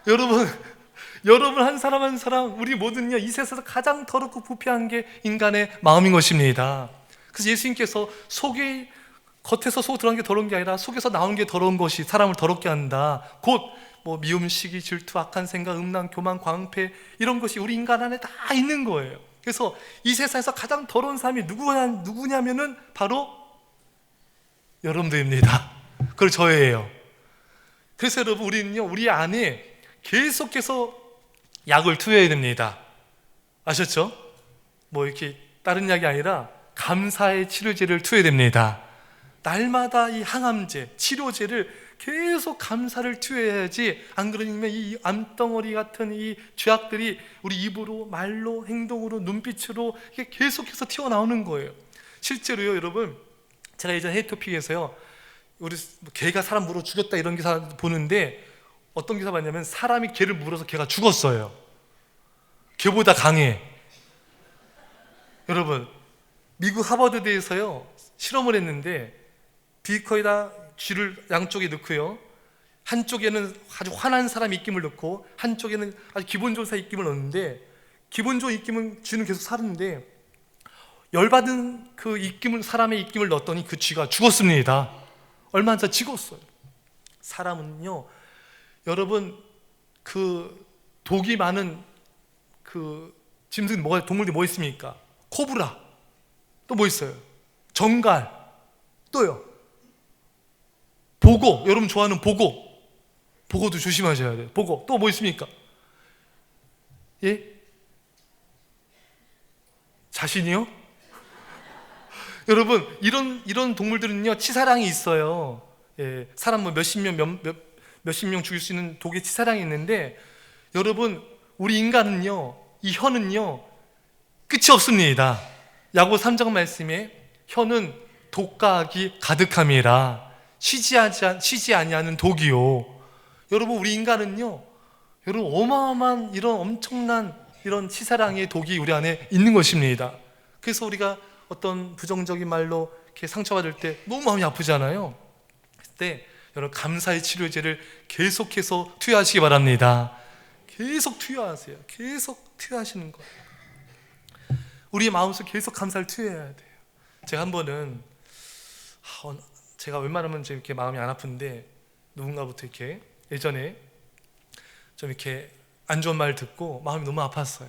여러분 한 사람 한 사람 우리 모두는요 이 세상에서 가장 더럽고 부패한 게 인간의 마음인 것입니다. 그래서 예수님께서 겉에서 속 들어간 게 더러운 게 아니라 속에서 나온 게 더러운 것이 사람을 더럽게 한다. 곧 미움, 시기, 질투, 악한 생각, 음란, 교만, 광패 이런 것이 우리 인간 안에 다 있는 거예요. 그래서 이 세상에서 가장 더러운 사람이 누구냐면은 바로 여러분들입니다. 그걸 저예요. 그래서 여러분 우리는요 우리 안에 계속해서 약을 투여해야 됩니다. 아셨죠? 이렇게 다른 약이 아니라 감사의 치료제를 투여해야 됩니다. 날마다 이 항암제, 치료제를 계속 감사를 투여해야지, 안 그러면 이 암덩어리 같은 이 죄악들이 우리 입으로, 말로, 행동으로, 눈빛으로 이게 계속해서 튀어나오는 거예요. 실제로요 여러분 제가 예전 헤이토픽에서요 우리 개가 사람 물어 죽였다 이런 기사 보는데 어떤 기사 봤냐면 사람이 개를 물어서 개가 죽었어요. 개보다 강해. 여러분 미국 하버드대에서요 실험을 했는데 비커에다 쥐를 양쪽에 넣고요 한쪽에는 아주 화난 사람 입김을 넣고 한쪽에는 아주 기분 좋은 사람 입김을 넣는데 기분 좋은 입김은 쥐는 계속 사는데 열받은 그 사람의 입김을 넣었더니 그 쥐가 죽었습니다. 얼마 안 돼 죽었어요. 사람은요 여러분 그 독이 많은 그 동물들이 뭐 있습니까? 코브라, 또 뭐 있어요? 정갈, 또요 보고, 여러분 좋아하는 보고도 조심하셔야 돼요. 보고, 또 뭐 있습니까? 예? 자신이요? 여러분 이런 동물들은요 치사량이 있어요. 예, 사람 몇십 명 죽일 수 있는 독의 치사량이 있는데 여러분 우리 인간은요 이 혀는요 끝이 없습니다. 야고보 3장 말씀에 혀는 독과 악이 가득함이라 쉬지 아니하는 독이요. 여러분 우리 인간은요 여러분 어마어마한 이런 엄청난 이런 치사량의 독이 우리 안에 있는 것입니다. 그래서 우리가 어떤 부정적인 말로 이렇게 상처받을 때 너무 마음이 아프잖아요. 그때 여러분 감사의 치료제를 계속해서 투여하시기 바랍니다. 계속 투여하세요. 계속 투여하시는 거예요. 우리의 마음속에 계속 감사를 투여해야 돼요. 제가 한 번은 제가 웬만하면 이렇게 마음이 안 아픈데 누군가부터 이렇게 예전에 좀 이렇게 안 좋은 말 듣고 마음이 너무 아팠어요.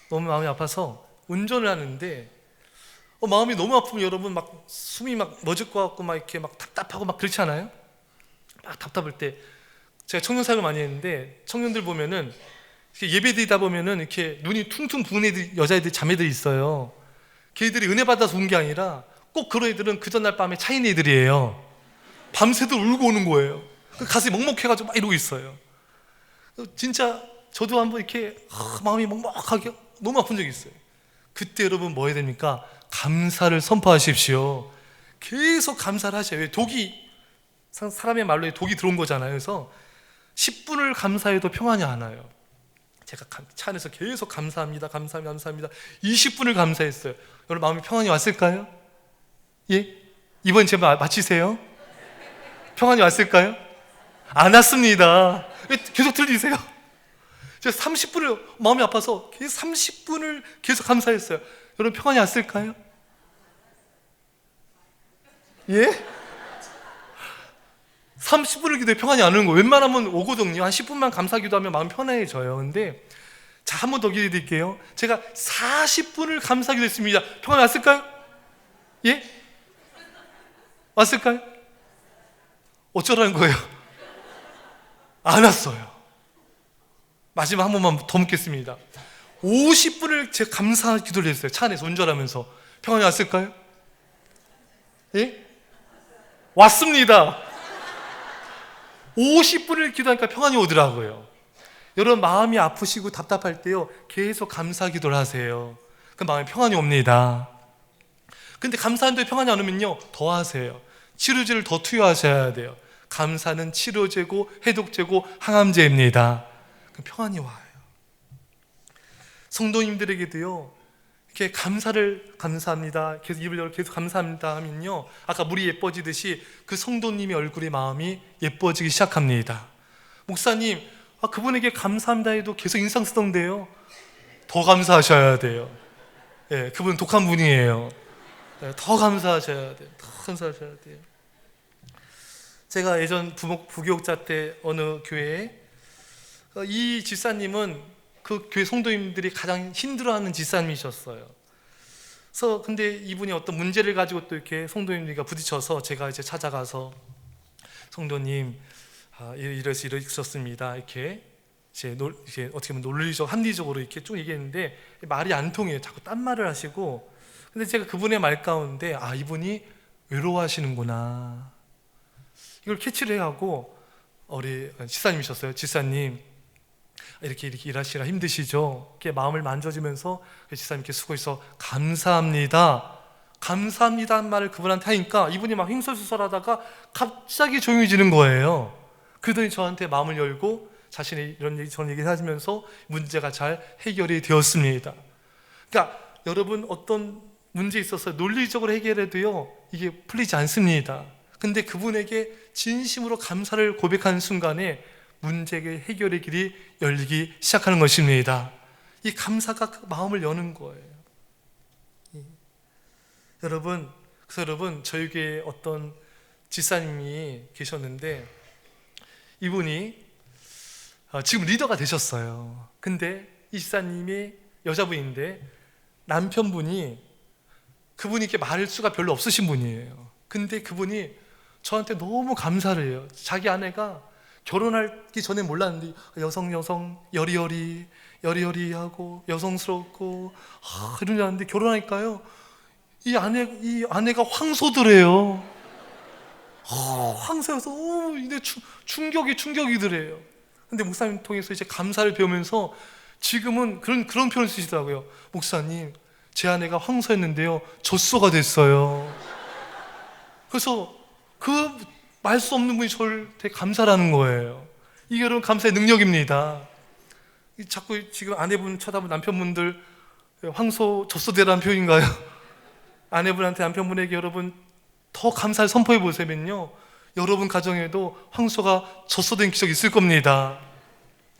너무 마음이 아파서 운전을 하는데 마음이 너무 아프면 여러분 막 숨이 막 멎을 것 같고 막 이렇게 막 답답하고 막 그렇지 않아요? 막 답답할 때 제가 청년 사역을 많이 했는데 청년들 보면은 예배 드리다 보면은 이렇게 눈이 퉁퉁 부은 여자애들 자매들이 있어요. 걔들이 은혜 받아서 온 게 아니라 꼭 그런 애들은 그 전날 밤에 차인 애들이에요. 밤새도 울고 오는 거예요. 가슴이 먹먹해가지고 막 이러고 있어요. 진짜 저도 한번 이렇게 마음이 먹먹하게 너무 아픈 적이 있어요. 그때 여러분 뭐 해야 됩니까? 감사를 선포하십시오. 계속 감사를 하셔요. 왜? 독이, 사람의 말로 독이 들어온 거잖아요. 그래서 10분을 감사해도 평안이 안 와요. 제가 차 안에서 계속 감사합니다, 감사합니다, 감사합니다 20분을 감사했어요. 여러분 마음이 평안이 왔을까요? 예? 이번 제발 마치세요. 평안이 왔을까요? 안 왔습니다. 왜 계속 들리세요? 제가 30분을 마음이 아파서 계속 30분을 계속 감사했어요. 여러분 평안이 왔을까요? 예? 30분을 기도해 평안이 안 오는 거예요. 웬만하면 오거든요. 한 10분만 감사 기도하면 마음 편해져요. 근데 자, 한 번 더 기도해 드릴게요. 제가 40분을 감사 기도했습니다. 평안이 왔을까요? 예? 왔을까요? 어쩌라는 거예요? 안 왔어요. 마지막 한 번만 더 묻겠습니다. 50분을 제가 감사 기도를 했어요. 차 안에서 운전하면서. 평안이 왔을까요? 예? 왔습니다. 50분을 기도하니까 평안이 오더라고요. 여러분 마음이 아프시고 답답할 때요, 계속 감사 기도를 하세요. 그 마음에 평안이 옵니다. 근데 감사하는데 평안이 안 오면요, 더 하세요. 치료제를 더 투여하셔야 돼요. 감사는 치료제고 해독제고 항암제입니다. 그럼 평안이 와요. 성도님들에게도요, 이렇게 감사합니다, 계속 입을 열고 계속 감사합니다 하면요, 아까 물이 예뻐지듯이 그 성도님의 얼굴의 마음이 예뻐지기 시작합니다. 목사님, 그분에게 감사합니다 해도 계속 인상 쓰던데요. 더 감사하셔야 돼요. 예, 그분 독한 분이에요. 예, 더 감사하셔야 돼요. 더 감사하셔야 돼요. 제가 예전 부교육자 때 어느 교회에 이 집사님은 그 교회 성도님들이 가장 힘들어하는 집사님이셨어요. 그래서 근데 이분이 어떤 문제를 가지고 또 이렇게 성도님들과 부딪혀서 제가 이제 찾아가서 성도님, 이러셨습니다. 이렇게 이제 어떻게 보면 논리적, 합리적으로 이렇게 쭉 얘기했는데 말이 안 통해요. 자꾸 딴 말을 하시고. 근데 제가 그분의 말 가운데 이분이 외로워하시는구나, 이걸 캐치를 해하고, 우리 집사님이셨어요. 집사님, 이렇게 일하시라 힘드시죠? 이렇게 마음을 만져주면서 집사님께 수고해서 감사합니다, 감사합니다는 말을 그분한테 하니까 이분이 막 횡설수설하다가 갑자기 조용해지는 거예요. 그러더니 저한테 마음을 열고 자신이 이런 얘기 저런 얘기를 하시면서 문제가 잘 해결이 되었습니다. 그러니까 여러분, 어떤 문제에 있어서 논리적으로 해결해도요, 이게 풀리지 않습니다. 근데 그분에게 진심으로 감사를 고백하는 순간에 문제의 해결의 길이 열리기 시작하는 것입니다. 이 감사가 그 마음을 여는 거예요. 여러분, 그래서 여러분, 저희 교회에 어떤 집사님이 계셨는데 이분이 지금 리더가 되셨어요. 근데 이 집사님이 여자분인데 남편분이, 그분이 이렇게 말할 수가 별로 없으신 분이에요. 근데 그분이 저한테 너무 감사를 해요. 자기 아내가 결혼하기 전에 몰랐는데 여성 여리여리하고 여성스럽고 이런 줄 알았는데 결혼하니까요, 이 아내가 황소더래요. 황소여서 충격이더래요. 근데 목사님 통해서 이제 감사를 배우면서 지금은 그런 표현을 쓰시더라고요. 목사님, 제 아내가 황소였는데요, 젖소가 됐어요. 그래서 그 말 수 없는 분이 저를 되게 감사라는 거예요. 이게 여러분 감사의 능력입니다. 자꾸 지금 아내분 쳐다보는 남편분들, 황소 젖소되라는 표현인가요? 아내분한테, 남편분에게 여러분 더 감사를 선포해 보세면요, 여러분 가정에도 황소가 젖소된 기적이 있을 겁니다.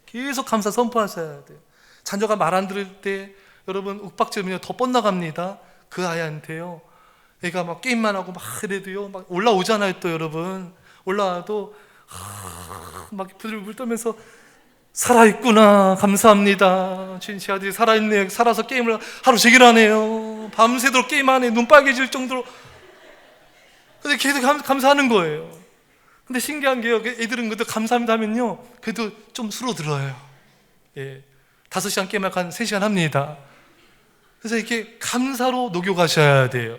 계속 감사 선포하셔야 돼요. 자녀가 말 안 들을 때 여러분 윽박지르면 더 뻗나갑니다. 그 아이한테요, 애가 막 게임만 하고 막 이래도요, 막 올라오잖아요. 또 여러분 올라와도 막 부들부들 떨면서 살아있구나, 감사합니다, 제 아들이 살아있네, 살아서 게임을 하루 종일 하네요, 밤새도록 게임하네, 눈 빨개질 정도로. 근데 계속 감사하는 거예요. 근데 신기한 게요, 애들은 그래도 감사합니다 하면요, 그래도 좀 수로들어요. 예, 5시간 게임하고 한 3시간 합니다. 그래서 이렇게 감사로 녹여가셔야 돼요.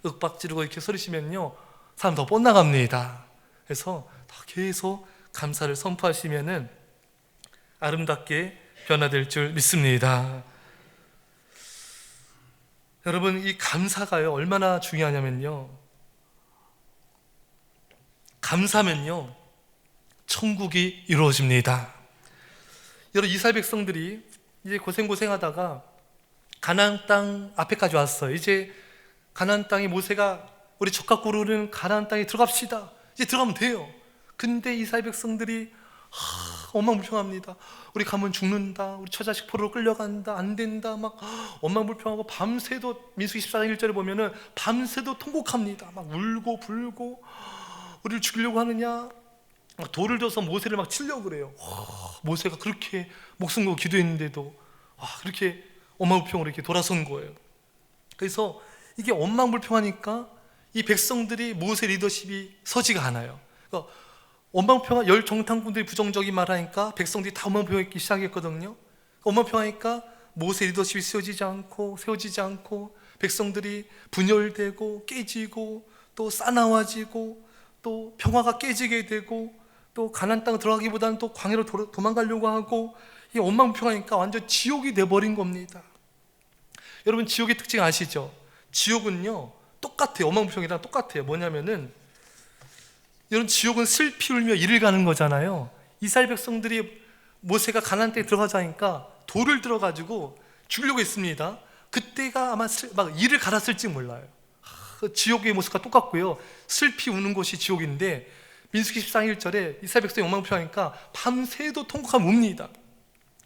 윽박지르고 이렇게 소리치면요, 사람 더 뻗나갑니다. 그래서 계속 감사를 선포하시면은 아름답게 변화될 줄 믿습니다. 여러분, 이 감사가요 얼마나 중요하냐면요, 감사면요 천국이 이루어집니다. 여러분, 이스라엘 백성들이 이제 고생하다가 가나안 땅 앞에까지 왔어요. 이제 가나안 땅에 모세가 우리 젖과 꿀 흐르는 가나안 땅에 들어갑시다, 이제 들어가면 돼요. 근데 이스라엘 백성들이 엉망불평합니다. 우리 가면 죽는다, 우리 처자식 포로로 끌려간다, 안 된다, 막 엉망불평하고 밤새도, 민수기 14장 1절에 보면은 밤새도 통곡합니다. 막 울고 불고 우리를 죽이려고 하느냐, 막 돌을 들어서 모세를 막 치려고 그래요. 모세가 그렇게 목숨 걸고 기도했는데도 그렇게 엉망불평으로 이렇게 돌아선 거예요. 그래서 이게 엉망불평하니까 이 백성들이 모세 리더십이 서지가 않아요. 그러니까 엉망불평한 열 정탐꾼들이 부정적인 말하니까 백성들이 다 엉망불평하기 시작했거든요. 엉망불평하니까 모세 리더십이 세워지지 않고 백성들이 분열되고 깨지고 또 싸나워지고 또 평화가 깨지게 되고 또 가나안 땅 들어가기보다는 또 광야로 도망가려고 하고, 이 엉망불평하니까 완전 지옥이 돼버린 겁니다. 여러분, 지옥의 특징 아시죠? 지옥은요 똑같아요. 엉망불평이랑 똑같아요. 뭐냐면은, 여러분, 지옥은 슬피 울며 이를 가는 거잖아요. 이스라엘 백성들이 모세가 가나안 땅에 들어가자니까 돌을 들어가지고 죽이려고 했습니다. 그때가 아마 막 이를 갈았을지 몰라요. 지옥의 모습과 똑같고요, 슬피 우는 곳이 지옥인데, 민수기 14장 1절에 이스라엘 백성이 엉망불평하니까 밤새도 통곡하며 웁니다.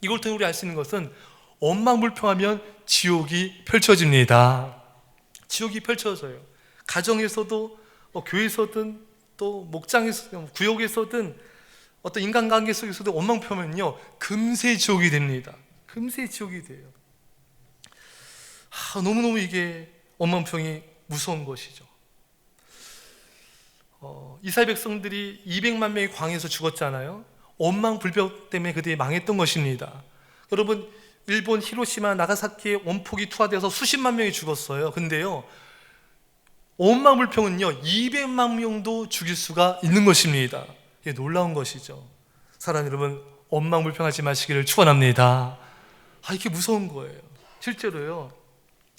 이걸 통해 우리 알 수 있는 것은 엉망불평하면 지옥이 펼쳐집니다. 지옥이 펼쳐져요. 가정에서도 교회에서든 또 목장에서 구역에서든 어떤 인간관계 속에서도 엉망불평하면요 금세 지옥이 됩니다. 금세 지옥이 돼요. 너무너무 이게 엉망불평이 무서운 것이죠. 이스라엘 백성들이 200만 명이 광야에서 죽었잖아요. 엉망불평 때문에 그들이 망했던 것입니다. 여러분, 일본 히로시마 나가사키에 원폭이 투하되어서 수십만 명이 죽었어요. 근데요 엉망불평은요 200만 명도 죽일 수가 있는 것입니다. 이게 놀라운 것이죠. 사랑 여러분, 엉망불평하지 마시기를 축원합니다. 이게 무서운 거예요. 실제로요,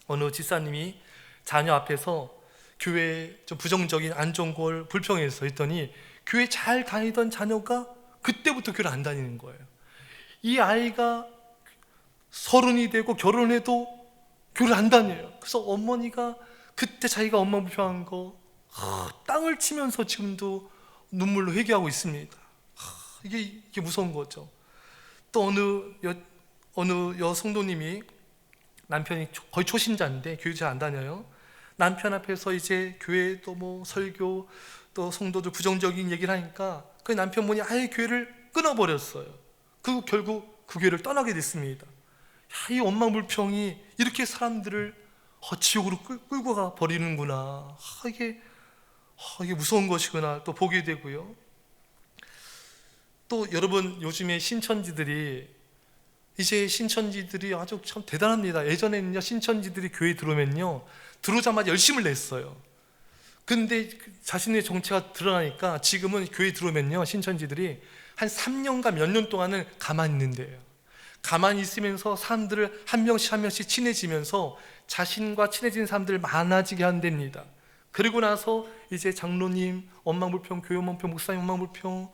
어느 집사님이 자녀 앞에서 교회에 좀 부정적인 안 좋은 걸 불평해서 했더니 교회 잘 다니던 자녀가 그때부터 교회를 안 다니는 거예요. 이 아이가 30이 되고 결혼해도 교회를 안 다녀요. 그래서 어머니가 그때 자기가 엉망불평한 거 땅을 치면서 지금도 눈물로 회개하고 있습니다. 이게 무서운 거죠. 또 어느 여성도님이 남편이 거의 초신자인데 교회 잘 안 다녀요. 남편 앞에서 이제 교회 또 뭐 설교 또 성도들 부정적인 얘기를 하니까 그 남편분이 아예 교회를 끊어버렸어요. 그리고 결국 그 교회를 떠나게 됐습니다. 이 엉망불평이 이렇게 사람들을 지옥으로 끌고 가 버리는구나. 이게 무서운 것이구나 또 보게 되고요. 또 여러분, 요즘에 신천지들이 아주 참 대단합니다. 예전에는요 신천지들이 교회에 들어오면요 들어오자마자 열심을 냈어요. 근데 자신의 정체가 드러나니까 지금은 교회에 들어오면요 신천지들이 한 3년간 몇 년 동안은 가만히 있는데요. 가만히 있으면서 사람들을 한 명씩 친해지면서 자신과 친해진 사람들 많아지게 한답니다. 그리고 나서 이제 장로님 엉망불평, 교회 엉망불평, 목사님 엉망불평,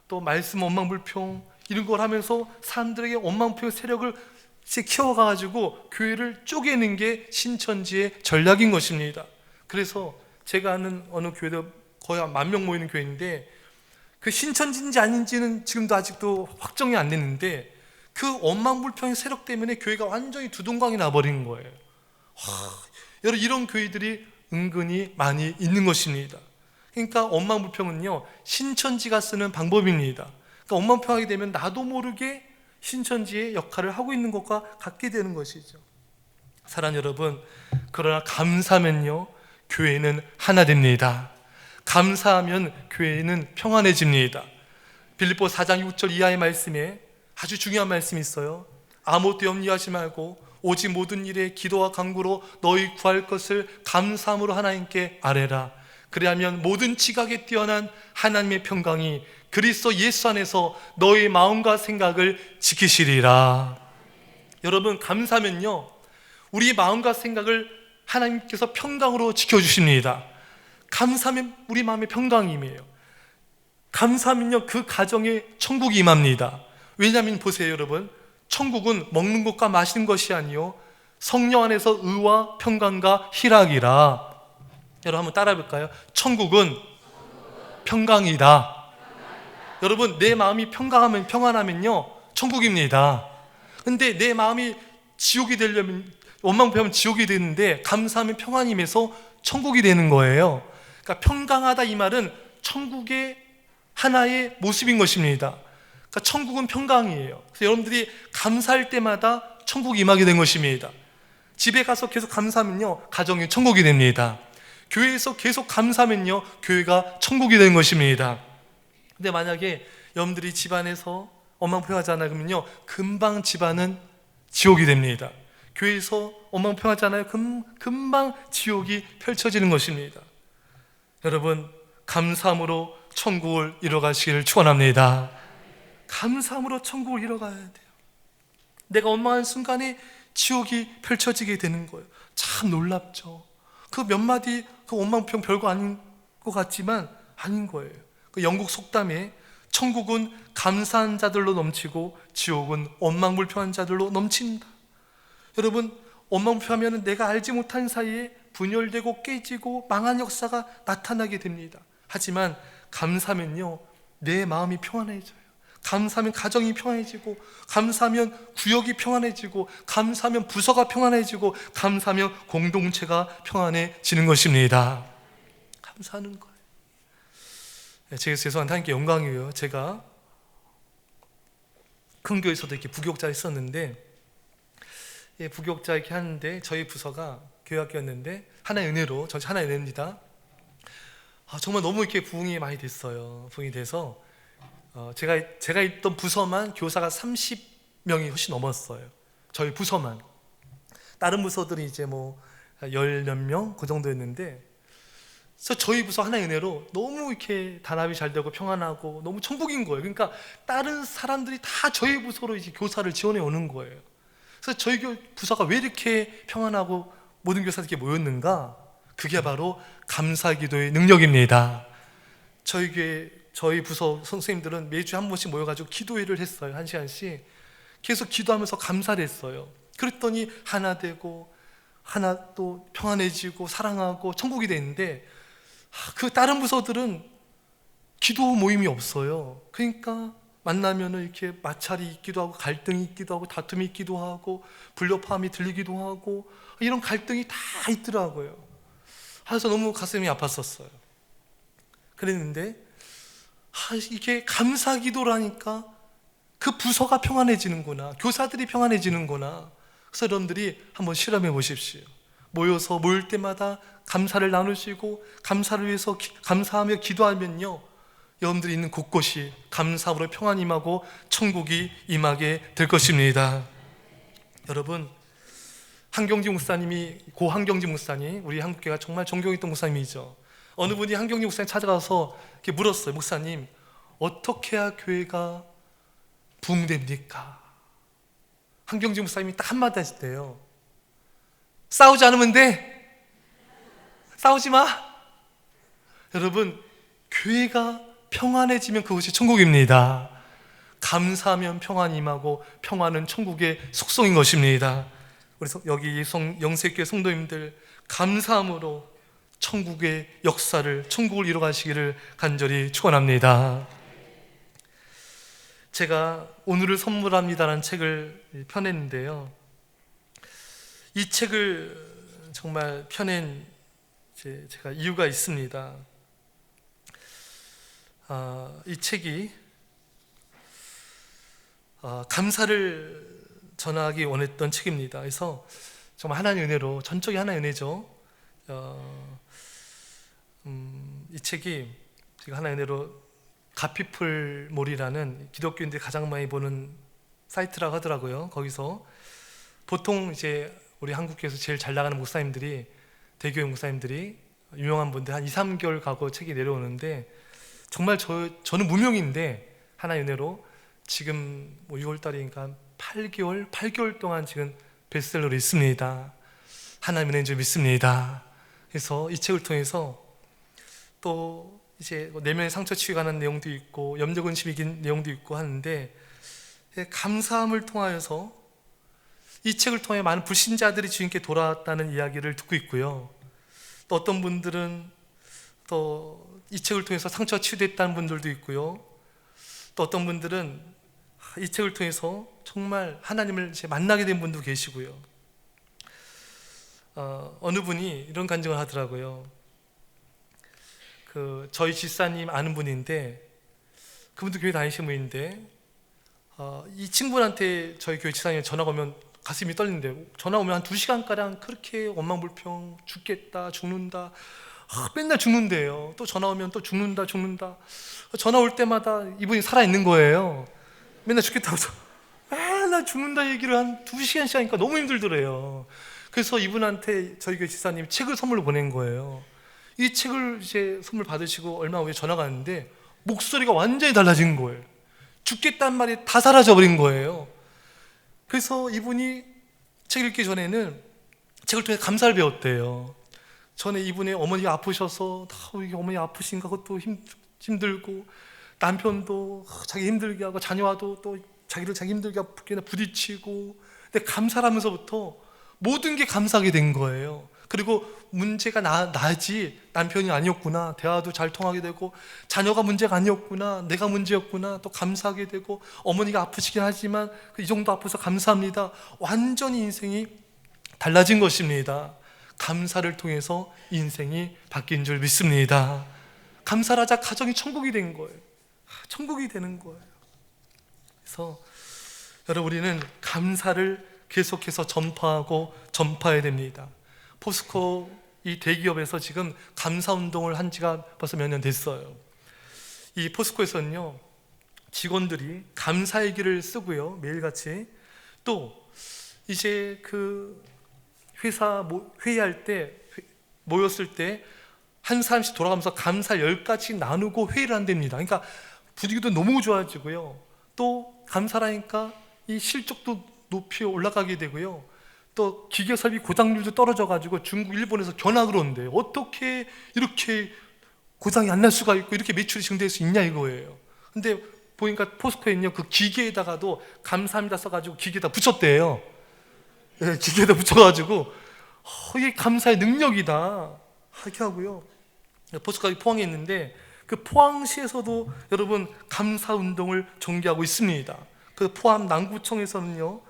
또 말씀 엉망불평, 이런 걸 하면서 사람들에게 엉망불평 세력을 키워가지고 교회를 쪼개는 게 신천지의 전략인 것입니다. 그래서 제가 아는 어느 교회도 거의 10,000명 모이는 교회인데, 그 신천지인지 아닌지는 지금도 아직도 확정이 안 됐는데, 그 엉망불평의 세력 때문에 교회가 완전히 두동강이 나버린 거예요. 여러분, 이런 교회들이 은근히 많이 있는 것입니다. 그러니까 엉망불평은요 신천지가 쓰는 방법입니다. 그러니까 엉망불평하게 되면 나도 모르게 신천지의 역할을 하고 있는 것과 같게 되는 것이죠. 사랑하는 여러분, 그러나 감사하면요 교회는 하나 됩니다. 감사하면 교회는 평안해집니다. 빌립보 4장 6절 이하의 말씀에 아주 중요한 말씀이 있어요. 아무것도 염려하지 말고 오직 모든 일에 기도와 간구로 너희 구할 것을 감사함으로 하나님께 아뢰라. 그리하면 모든 지각에 뛰어난 하나님의 평강이 그리스도 예수 안에서 너의 마음과 생각을 지키시리라. 여러분, 감사하면요, 우리 마음과 생각을 하나님께서 평강으로 지켜주십니다. 감사하면 우리 마음의 평강임이에요. 감사하면요, 그 가정에 천국이 임합니다. 왜냐하면 보세요, 여러분, 천국은 먹는 것과 마시는 것이 아니요 성령 안에서 의와 평강과 희락이라. 여러분 한번 따라해 볼까요? 천국은 평강이다. 여러분, 내 마음이 평안하면요 천국입니다. 근데 내 마음이 지옥이 되려면, 원망부하면 지옥이 되는데 감사하면 평안임에서 천국이 되는 거예요. 그러니까 평강하다 이 말은 천국의 하나의 모습인 것입니다. 그러니까 천국은 평강이에요. 그래서 여러분들이 감사할 때마다 천국이 임하게 된 것입니다. 집에 가서 계속 감사하면요 가정이 천국이 됩니다. 교회에서 계속 감사하면요 교회가 천국이 되는 것입니다. 근데 만약에 여러분들이 집안에서 원망평하잖아요, 그러면요 금방 집안은 지옥이 됩니다. 교회에서 원망평하잖아요, 금방 지옥이 펼쳐지는 것입니다. 여러분, 감사함으로 천국을 이뤄가시기를 축원합니다. 감사함으로 천국을 이뤄가야 돼요. 내가 원망하는 순간에 지옥이 펼쳐지게 되는 거예요. 참 놀랍죠. 그 몇 마디 그 원망평 별거 아닌 것 같지만 아닌 거예요. 그 영국 속담에 천국은 감사한 자들로 넘치고 지옥은 원망불평한 자들로 넘친다. 여러분, 원망불평하면 내가 알지 못한 사이에 분열되고 깨지고 망한 역사가 나타나게 됩니다. 하지만 감사하면요 내 마음이 평안해져요. 감사하면 가정이 평안해지고, 감사하면 구역이 평안해지고, 감사하면 부서가 평안해지고, 감사하면 공동체가 평안해지는 것입니다. 감사하는 거예요. 제가 죄송한데 하나님께 영광이에요. 제가 큰 교회에서도 이렇게 부교육자 있었는데, 부교육자 이렇게 하는데 저희 부서가 교회학교였는데 하나의 은혜로, 전체 하나의 은혜입니다. 정말 너무 이렇게 부흥이 많이 됐어요. 부흥이 돼서 제가 있던 부서만 교사가 30명이 훨씬 넘었어요. 저희 부서만. 다른 부서들이 이제 뭐 열 몇 명 그 정도였는데, 그래서 저희 부서 하나의 은혜로 너무 이렇게 단합이 잘 되고 평안하고 너무 천국인 거예요. 그러니까 다른 사람들이 다 저희 부서로 이제 교사를 지원해 오는 거예요. 그래서 저희 부서가 왜 이렇게 평안하고 모든 교사들이 이렇게 모였는가? 그게 바로 감사기도의 능력입니다. 저희 부서 선생님들은 매주 한 번씩 모여가지고 기도회를 했어요. 1시간씩 계속 기도하면서 감사를 했어요. 그랬더니 하나 되고 하나 또 평안해지고 사랑하고 천국이 되는데, 그 다른 부서들은 기도 모임이 없어요. 그러니까 만나면은 이렇게 마찰이 있기도 하고 갈등이 있기도 하고 다툼이 있기도 하고 불협화음이 들리기도 하고 이런 갈등이 다 있더라고요. 그래서 너무 가슴이 아팠었어요. 그랬는데 이게 감사기도라니까 그 부서가 평안해지는구나, 교사들이 평안해지는구나. 그래서 여러분들이 한번 실험해 보십시오. 모여서 모일 때마다 감사를 나누시고 감사를 위해서 감사하며 기도하면요 여러분들이 있는 곳곳이 감사함으로 평안이 임하고 천국이 임하게 될 것입니다. 여러분, 한경지 목사님이, 고 한경지 목사님, 우리 한국교회가 정말 존경했던 목사님이죠. 어느 분이 한경지 목사님 찾아가서 이렇게 물었어요. 목사님, 어떻게 해야 교회가 부흥됩니까? 한경지 목사님이 딱 한마디 하시대요. 싸우지 않으면 돼. 싸우지 마. 여러분, 교회가 평안해지면 그것이 천국입니다. 감사하면 평안이 임하고 평안은 천국의 속성인 것입니다. 그래서 여기 영세교회 성도님들, 감사함으로 천국의 역사를, 천국을 이뤄가시기를 간절히 축원합니다. 제가 오늘을 선물합니다라는 책을 펴냈는데요, 이 책을 정말 펴낸 제가 이유가 있습니다. 이 책이 감사를 전하기 원했던 책입니다. 그래서 정말 하나님의 은혜로, 전적인 하나님의 은혜죠. 이 책이 제가 하나님의 은혜로 가피풀몰이라는 기독교인들이 가장 많이 보는 사이트라고 하더라고요. 거기서 보통 이제 우리 한국교회에서 제일 잘 나가는 목사님들이, 대교회 목사님들이 유명한 분들 한 2, 3개월 가고 책이 내려오는데 정말 저는 무명인데 하나의 은혜로 지금 뭐 6월 달이니까 8개월 동안 지금 베스트셀러로 있습니다. 하나님의 은혜인 줄 믿습니다. 그래서 이 책을 통해서 또 이제 내면의 상처 치유에 관한 내용도 있고 염려 근심 이긴 내용도 있고 하는데, 감사함을 통하여서 이 책을 통해 많은 불신자들이 주님께 돌아왔다는 이야기를 듣고 있고요. 또 어떤 분들은 또 이 책을 통해서 상처가 치유됐다는 분들도 있고요. 또 어떤 분들은 이 책을 통해서 정말 하나님을 이제 만나게 된 분도 계시고요. 어느 분이 이런 간증을 하더라고요. 저희 집사님 아는 분인데, 그분도 교회 다니시는 분인데, 이 친구한테 저희 교회 집사님이 전화가 오면 가슴이 떨리는데, 전화 오면 한 2시간가량 그렇게 원망불평, 죽겠다, 죽는다, 맨날 죽는데요. 또 전화 오면 또 죽는다. 전화 올 때마다 이분이 살아있는 거예요. 맨날 죽겠다고 맨날 죽는다 얘기를 한 2시간씩 하니까 너무 힘들더래요. 그래서 이분한테 저희 교회 집사님이 책을 선물로 보낸 거예요. 이 책을 이제 선물 받으시고 얼마 후에 전화가 왔는데 목소리가 완전히 달라진 거예요. 죽겠다는 말이 다 사라져버린 거예요. 그래서 이분이 책 읽기 전에는 책을 통해 감사를 배웠대요. 전에 이분의 어머니가 아프셔서 어머니 아프신가 그것도 힘들고, 남편도 자기 힘들게 하고, 자녀와도 또 자기를 자기 힘들게 하고 부딪히고, 근데 감사를 하면서부터 모든 게 감사하게 된 거예요. 그리고 문제가 나지 남편이 아니었구나, 대화도 잘 통하게 되고, 자녀가 문제가 아니었구나, 내가 문제였구나, 또 감사하게 되고, 어머니가 아프시긴 하지만 이 정도 아파서 감사합니다. 완전히 인생이 달라진 것입니다. 감사를 통해서 인생이 바뀐 줄 믿습니다. 감사를 하자 가정이 천국이 된 거예요. 천국이 되는 거예요. 그래서 여러분, 우리는 감사를 계속해서 전파해야 됩니다. 포스코 이 대기업에서 지금 감사운동을 한 지가 벌써 몇 년 됐어요. 이 포스코에서는요, 직원들이 감사일기를 쓰고요, 매일같이. 또 이제 회사 회의할 때, 모였을 때 한 사람씩 돌아가면서 감사 10가지 나누고 회의를 한답니다. 그러니까 분위기도 너무 좋아지고요, 또 감사라니까 이 실적도 높이 올라가게 되고요, 또 기계 설비 고장률도 떨어져가지고 중국, 일본에서 견학을 온대요. 어떻게 이렇게 고장이 안 날 수가 있고 이렇게 매출이 증대할 수 있냐 이거예요. 근데 보니까 포스코에는요, 그 기계에다가도 감사합니다 써가지고 기계에다 붙였대요. 네, 기계에다 붙여가지고 이게 감사의 능력이다 이렇게 하고요. 포스코가 포항에 있는데 그 포항시에서도 여러분 감사운동을 전개하고 있습니다. 그 포항 남구청에서는요,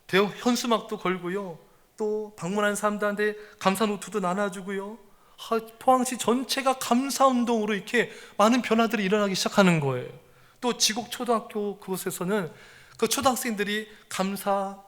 대형 현수막도 걸고요, 또 방문한 사람들한테 감사 노트도 나눠주고요, 포항시 전체가 감사운동으로 이렇게 많은 변화들이 일어나기 시작하는 거예요. 또 지곡초등학교 그곳에서는 그 초등학생들이 감사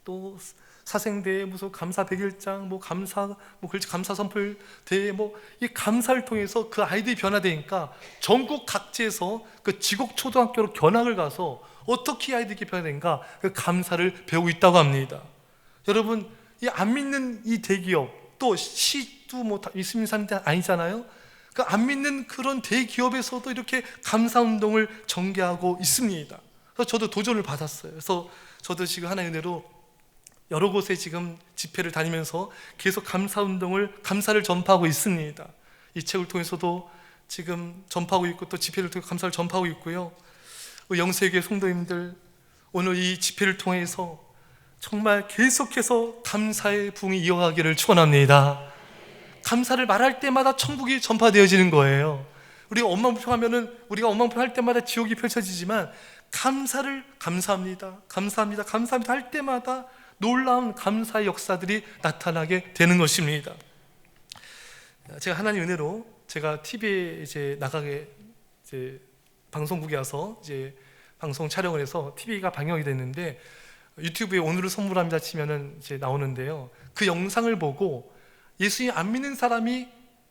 또 사생대회, 무슨 감사 100일장, 감사 선풀 대회, 이 감사를 통해서 그 아이들이 변화되니까 전국 각지에서 그 지곡초등학교로 견학을 가서 어떻게 아이들이 변화된가 그 감사를 배우고 있다고 합니다. 여러분, 이 안 믿는 이 대기업, 또 시도 있는 사람들 아니잖아요. 그 안 믿는 그런 대기업에서도 이렇게 감사운동을 전개하고 있습니다. 그래서 저도 도전을 받았어요. 그래서 저도 지금 하나의 은혜로 여러 곳에 지금 집회를 다니면서 계속 감사를 전파하고 있습니다. 이 책을 통해서도 지금 전파하고 있고, 또 집회를 통해 감사를 전파하고 있고요. 영세교회 성도님들, 오늘 이 집회를 통해서 정말 계속해서 감사의 부흥이 이어가기를 축원합니다. 감사를 말할 때마다 천국이 전파되어지는 거예요. 우리가 원망불평할 때마다 지옥이 펼쳐지지만 감사합니다 할 때마다 놀라운 감사의 역사들이 나타나게 되는 것입니다. 제가 하나님 은혜로 제가 TV에 이제 나가게 방송국에 와서 이제 방송 촬영을 해서 TV가 방영이 됐는데, 유튜브에 오늘을 선물합니다 치면은 이제 나오는데요, 그 영상을 보고 예수님 안 믿는 사람이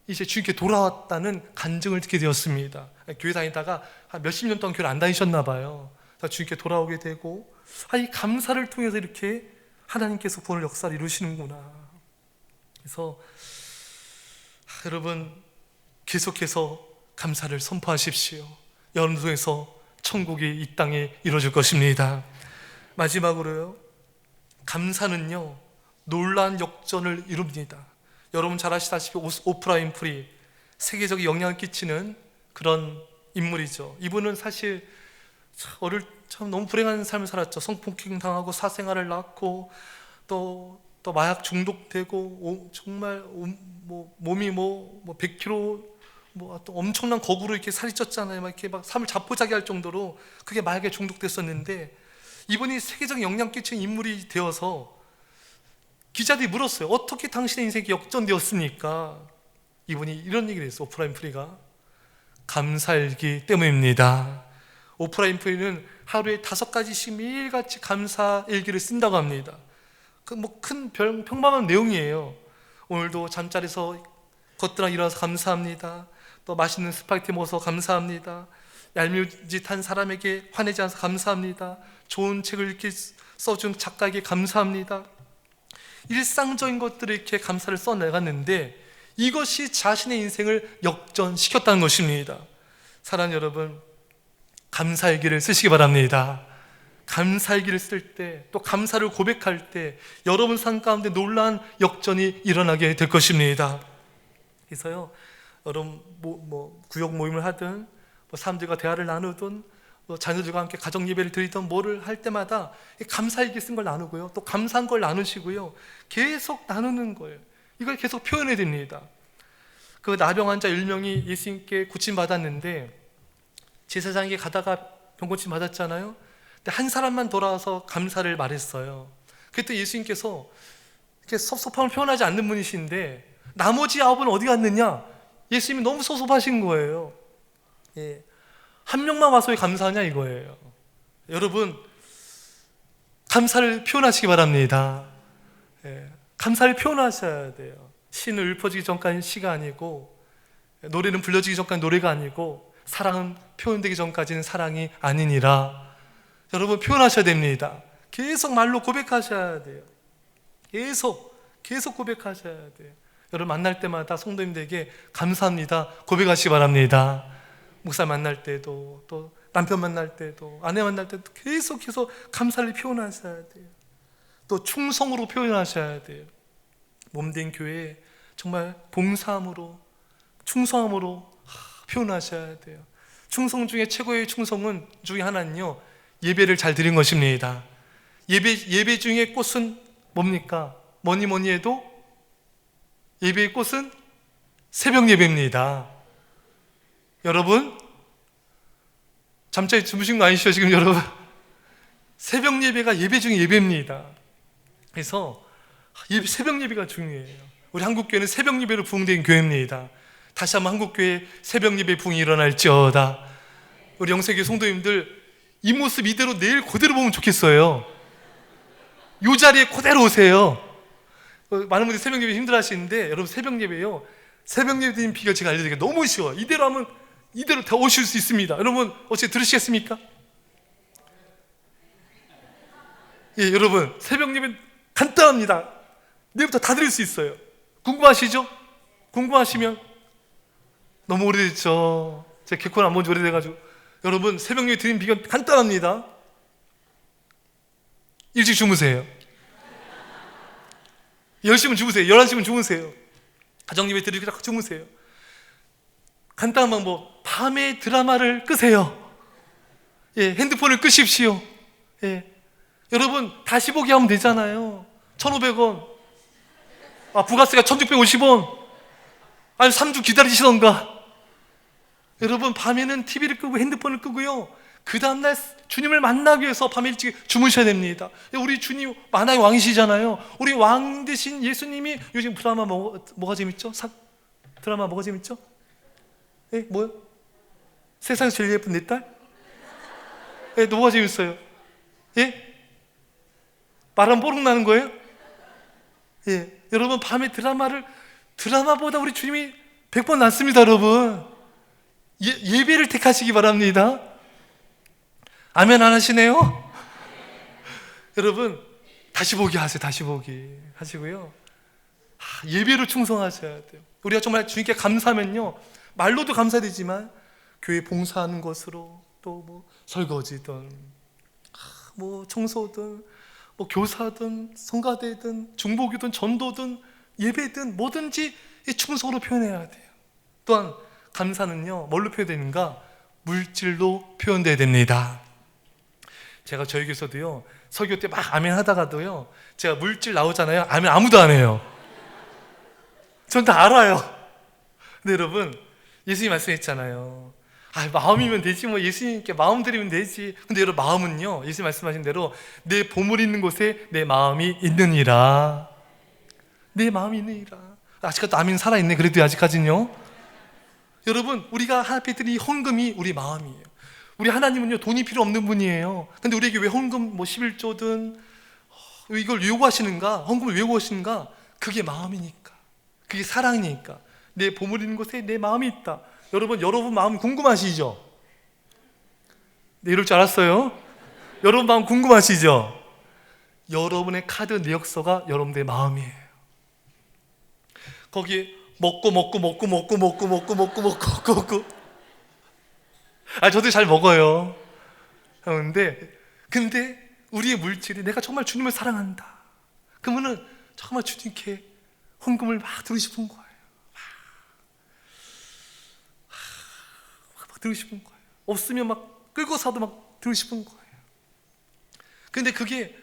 이제 주님께 돌아왔다는 간증을 듣게 되었습니다. 교회 다니다가 한 몇십 년 동안 교회를 안 다니셨나 봐요. 주님께 돌아오게 되고, 이 감사를 통해서 이렇게 하나님께서 구원의 역사를 이루시는구나. 그래서 여러분 계속해서 감사를 선포하십시오. 여러분 통해서 천국이 이 땅에 이루어질 것입니다. 마지막으로요, 감사는요 놀라운 역전을 이룹니다. 여러분 잘 아시다시피 오프라 윈프리, 세계적인 영향을 끼치는 그런 인물이죠. 이분은 사실 참 너무 불행한 삶을 살았죠. 성폭행 당하고 사생활을 낳고 또 마약 중독되고 정말 몸이 100kg 또 엄청난 거구로 이렇게 살이 쪘잖아요. 막 이렇게 막 삶을 자포자기 할 정도로 그게 마약에 중독됐었는데, 이분이 세계적인 영향 끼치는 인물이 되어서 기자들이 물었어요. 어떻게 당신의 인생이 역전되었습니까? 이분이 이런 얘기를 했어요. 오프라 윈프리가 감사일기 때문입니다. 오프라 윈프리는 하루에 5가지씩 매일같이 감사일기를 쓴다고 합니다. 큰 평범한 내용이에요. 오늘도 잠자리에서 걷더라 일어나서 감사합니다. 또 맛있는 스파게티 먹어서 감사합니다. 얄미짓한 사람에게 화내지 않아서 감사합니다. 좋은 책을 이렇게 써준 작가에게 감사합니다. 일상적인 것들을 이렇게 감사를 써나갔는데, 이것이 자신의 인생을 역전시켰다는 것입니다. 사랑하는 여러분, 감사일기를 쓰시기 바랍니다. 감사일기를 쓸 때, 또 감사를 고백할 때 여러분 삶 가운데 놀라운 역전이 일어나게 될 것입니다. 그래서요, 여러분 구역 모임을 하든 사람들과 대화를 나누든 자녀들과 함께 가정 예배를 드리던 뭐를 할 때마다 감사일기 쓴 걸 나누고요, 또 감사한 걸 나누시고요, 계속 나누는 거예요. 이걸 계속 표현해야 됩니다. 그 나병 환자 1명이 예수님께 고침 받았는데, 제사장에게 가다가 병고침 받았잖아요. 근데 한 사람만 돌아와서 감사를 말했어요. 그때 예수님께서 이렇게 섭섭함을 표현하지 않는 분이신데, 나머지 9은 어디 갔느냐? 예수님이 너무 섭섭하신 거예요. 한 명만 와서 왜 감사하냐 이거예요. 여러분, 감사를 표현하시기 바랍니다. 감사를 표현하셔야 돼요. 시는 읊어지기 전까지는 시가 아니고, 노래는 불려지기 전까지는 노래가 아니고, 사랑은 표현되기 전까지는 사랑이 아니니라. 여러분 표현하셔야 됩니다. 계속 말로 고백하셔야 돼요. 계속 고백하셔야 돼요. 여러분 만날 때마다 성도님들에게 감사합니다 고백하시기 바랍니다. 목사 만날 때도, 또 남편 만날 때도, 아내 만날 때도 계속해서 감사를 표현하셔야 돼요. 또 충성으로 표현하셔야 돼요. 몸된 교회에 정말 봉사함으로, 충성함으로 표현하셔야 돼요. 충성 중에 최고의 충성은 중에 하나는요, 예배를 잘 드린 것입니다. 예배 중에 꽃은 뭡니까? 뭐니 해도 예배의 꽃은 새벽 예배입니다. 여러분 잠자리 주무신 거 아니시죠 지금 여러분? 새벽 예배가 예배 중에 예배입니다. 그래서 새벽 예배가 중요해요. 우리 한국교회는 새벽 예배로 부흥된 교회입니다. 다시 한번 한국교회 새벽 예배 부흥이 일어날지어다. 우리 영세교회 성도님들 이 모습 이대로 내일 그대로 보면 좋겠어요. 이 자리에 그대로 오세요. 많은 분들이 새벽 예배 힘들어 하시는데, 여러분 새벽 예배요, 새벽 예배 드리는 비결 제가 알려드릴게요. 너무 쉬워요. 이대로 하면 이대로 다 오실 수 있습니다. 여러분 어떻게 들으시겠습니까? 여러분 새벽 예배 간단합니다. 내일부터 다 드릴 수 있어요. 궁금하시죠? 궁금하시면, 너무 오래됐죠. 제가 개콘 안 본 지 오래돼가지고. 여러분 새벽 예배 드리는 비결 간단합니다. 일찍 주무세요. 10시면 주무세요. 11시면 주무세요. 가정 예배 드리고 딱 주무세요. 간단한 방법, 밤에 드라마를 끄세요. 핸드폰을 끄십시오. 여러분 다시 보기 하면 되잖아요. 1,500원, 부가세가 1,650원. 아니 3주 기다리시던가. 여러분 밤에는 TV를 끄고 핸드폰을 끄고요, 그 다음날 주님을 만나기 위해서 밤에 일찍 주무셔야 됩니다. 우리 주님 만화의 왕이시잖아요. 우리 왕 되신 예수님이, 요즘 드라마 뭐가 재밌죠? 드라마 뭐가 재밌죠? 뭐요? 세상에서 제일 예쁜 내 딸? 뭐가 재밌어요? 말하면 뽀록 나는 거예요? 여러분 밤에 드라마보다 우리 주님이 100번 낫습니다. 여러분 예배를 택하시기 바랍니다. 아멘 안 하시네요? 여러분 다시 보기 하세요. 다시 보기 하시고요, 예배로 충성하셔야 돼요. 우리가 정말 주님께 감사하면요, 말로도 감사되지만 교회 봉사하는 것으로, 또 뭐 설거지든 뭐 청소든 뭐 교사든 성가대든 중보기든 전도든 예배든 뭐든지 이 충성으로 표현해야 돼요. 또한 감사는요, 뭘로 표현되는가? 물질로 표현돼야 됩니다. 제가 저희 교회에서도요, 설교 때 막 아멘 하다가도요, 제가 물질 나오잖아요, 아멘 아무도 안 해요. 전 다 알아요. 근데 여러분, 예수님 말씀했잖아요. 마음이면 되지, 뭐 예수님께 마음 드리면 되지. 근데 여러분, 마음은요, 예수님 말씀하신 대로 내 보물 있는 곳에 내 마음이 있느니라. 내 마음이 있느니라. 아직까지도 아멘 살아있네. 그래도 아직까지는요. 여러분, 우리가 하나님 앞에 드린 헌금이 우리 마음이에요. 우리 하나님은요, 돈이 필요 없는 분이에요. 근데 우리에게 왜 헌금 뭐 11조든 이걸 요구하시는가? 헌금을 왜 요구하시는가? 그게 마음이니까, 그게 사랑이니까. 내 보물 있는 곳에 내 마음이 있다. 여러분 마음 궁금하시죠? 네, 이럴 줄 알았어요. 여러분 마음 궁금하시죠? 여러분의 카드 내역서가 여러분의 마음이에요. 거기에 먹고 저도 잘 먹어요. 근데 우리의 물질이 내가 정말 주님을 사랑한다, 그러면은 정말 주님께 헌금을 막 드리고 싶은 거예요. 막 드리고 싶은 거예요. 없으면 막 끌고 사도 막 드리고 싶은 거예요. 근데 그게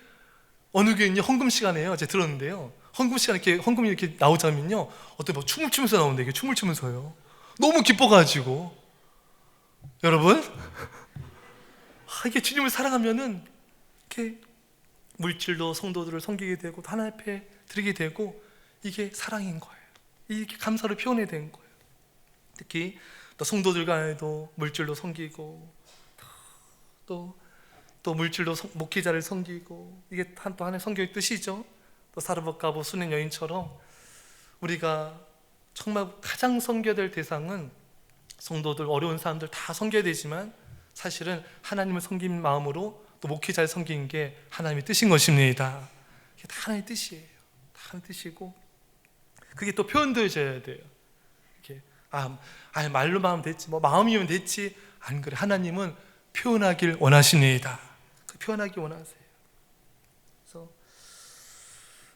어느 교회는요, 헌금 시간에요, 제가 들었는데요, 헌금 시간에 이렇게 헌금이 이렇게 나오자면요, 어떤 뭐 춤을 추면서 나오는데, 이게 춤을 추면서요, 너무 기뻐가지고. 여러분, 이게 주님을 사랑하면은 이렇게 물질로 성도들을 섬기게 되고 또 하나님 앞에 드리게 되고, 이게 사랑인 거예요. 이렇게 감사를 표현해야 되는 거예요. 특히 또 성도들 간에도 물질로 섬기고, 또 물질로 목회자를 섬기고, 이게 또 하나의 성경의 뜻이죠. 또 사르밧가보 수낸 여인처럼 우리가 정말 가장 섬겨야 될 대상은 성도들, 어려운 사람들 다 섬겨야 되지만, 사실은 하나님을 섬긴 마음으로 또 목회자를 섬기는 게 하나님의 뜻인 것입니다. 이게 다 하나님의 뜻이에요. 다 하나님의 뜻이고, 그게 또 표현되어져야 돼요. 이렇게 말로만 하면 됐지, 뭐 마음이면 됐지. 안 그래. 하나님은 표현하길 원하십니다. 표현하기 원하세요. 그래서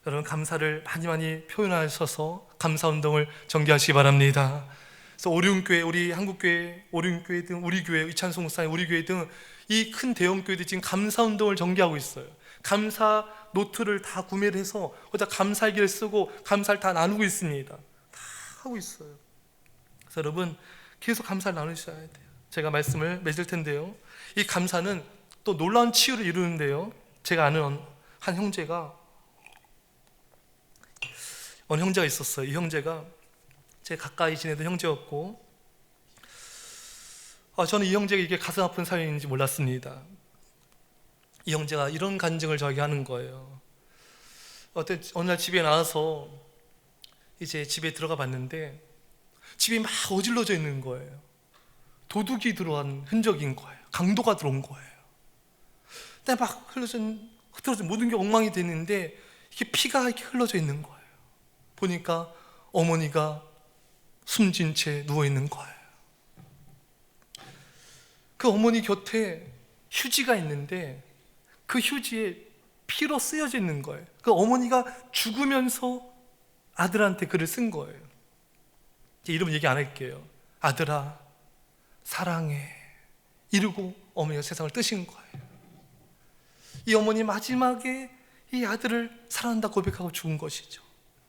여러분, 감사를 많이 표현하셔서 감사운동을 전개하시기 바랍니다. 그래서 오륜교회, 우리 한국교회, 오륜교회 등 우리 교회, 이찬송사의 우리 교회 등 이 큰 대형교회들이 지금 감사운동을 전개하고 있어요. 감사 노트를 다 구매를 해서 거기다 감사일기를 쓰고 감사를 다 나누고 있습니다. 다 하고 있어요. 그래서 여러분, 계속 감사를 나누셔야 돼요. 제가 말씀을 맺을 텐데요, 이 감사는 또 놀라운 치유를 이루는데요, 제가 아는 한 형제가, 어느 형제가 있었어요. 이 형제가 제 가까이 지내던 형제였고, 저는 이 형제가 이게 가슴 아픈 사연인지 몰랐습니다. 이 형제가 이런 간증을 저에게 하는 거예요. 어느 날 집에 나와서 이제 집에 들어가 봤는데 집이 막 어질러져 있는 거예요. 도둑이 들어간 흔적인 거예요. 강도가 들어온 거예요. 근데 막 흐트러진 모든 게 엉망이 됐는데, 이게 피가 이렇게 흘러져 있는 거예요. 보니까 어머니가 숨진 채 누워 있는 거예요. 그 어머니 곁에 휴지가 있는데 그 휴지에 피로 쓰여져 있는 거예요. 그 어머니가 죽으면서 아들한테 글을 쓴 거예요. 이름 얘기 안 할게요. 아들아 사랑해, 이러고 어머니가 세상을 뜨신 거예요. 이 어머니 마지막에 이 아들을 사랑한다 고백하고 죽은 것이죠.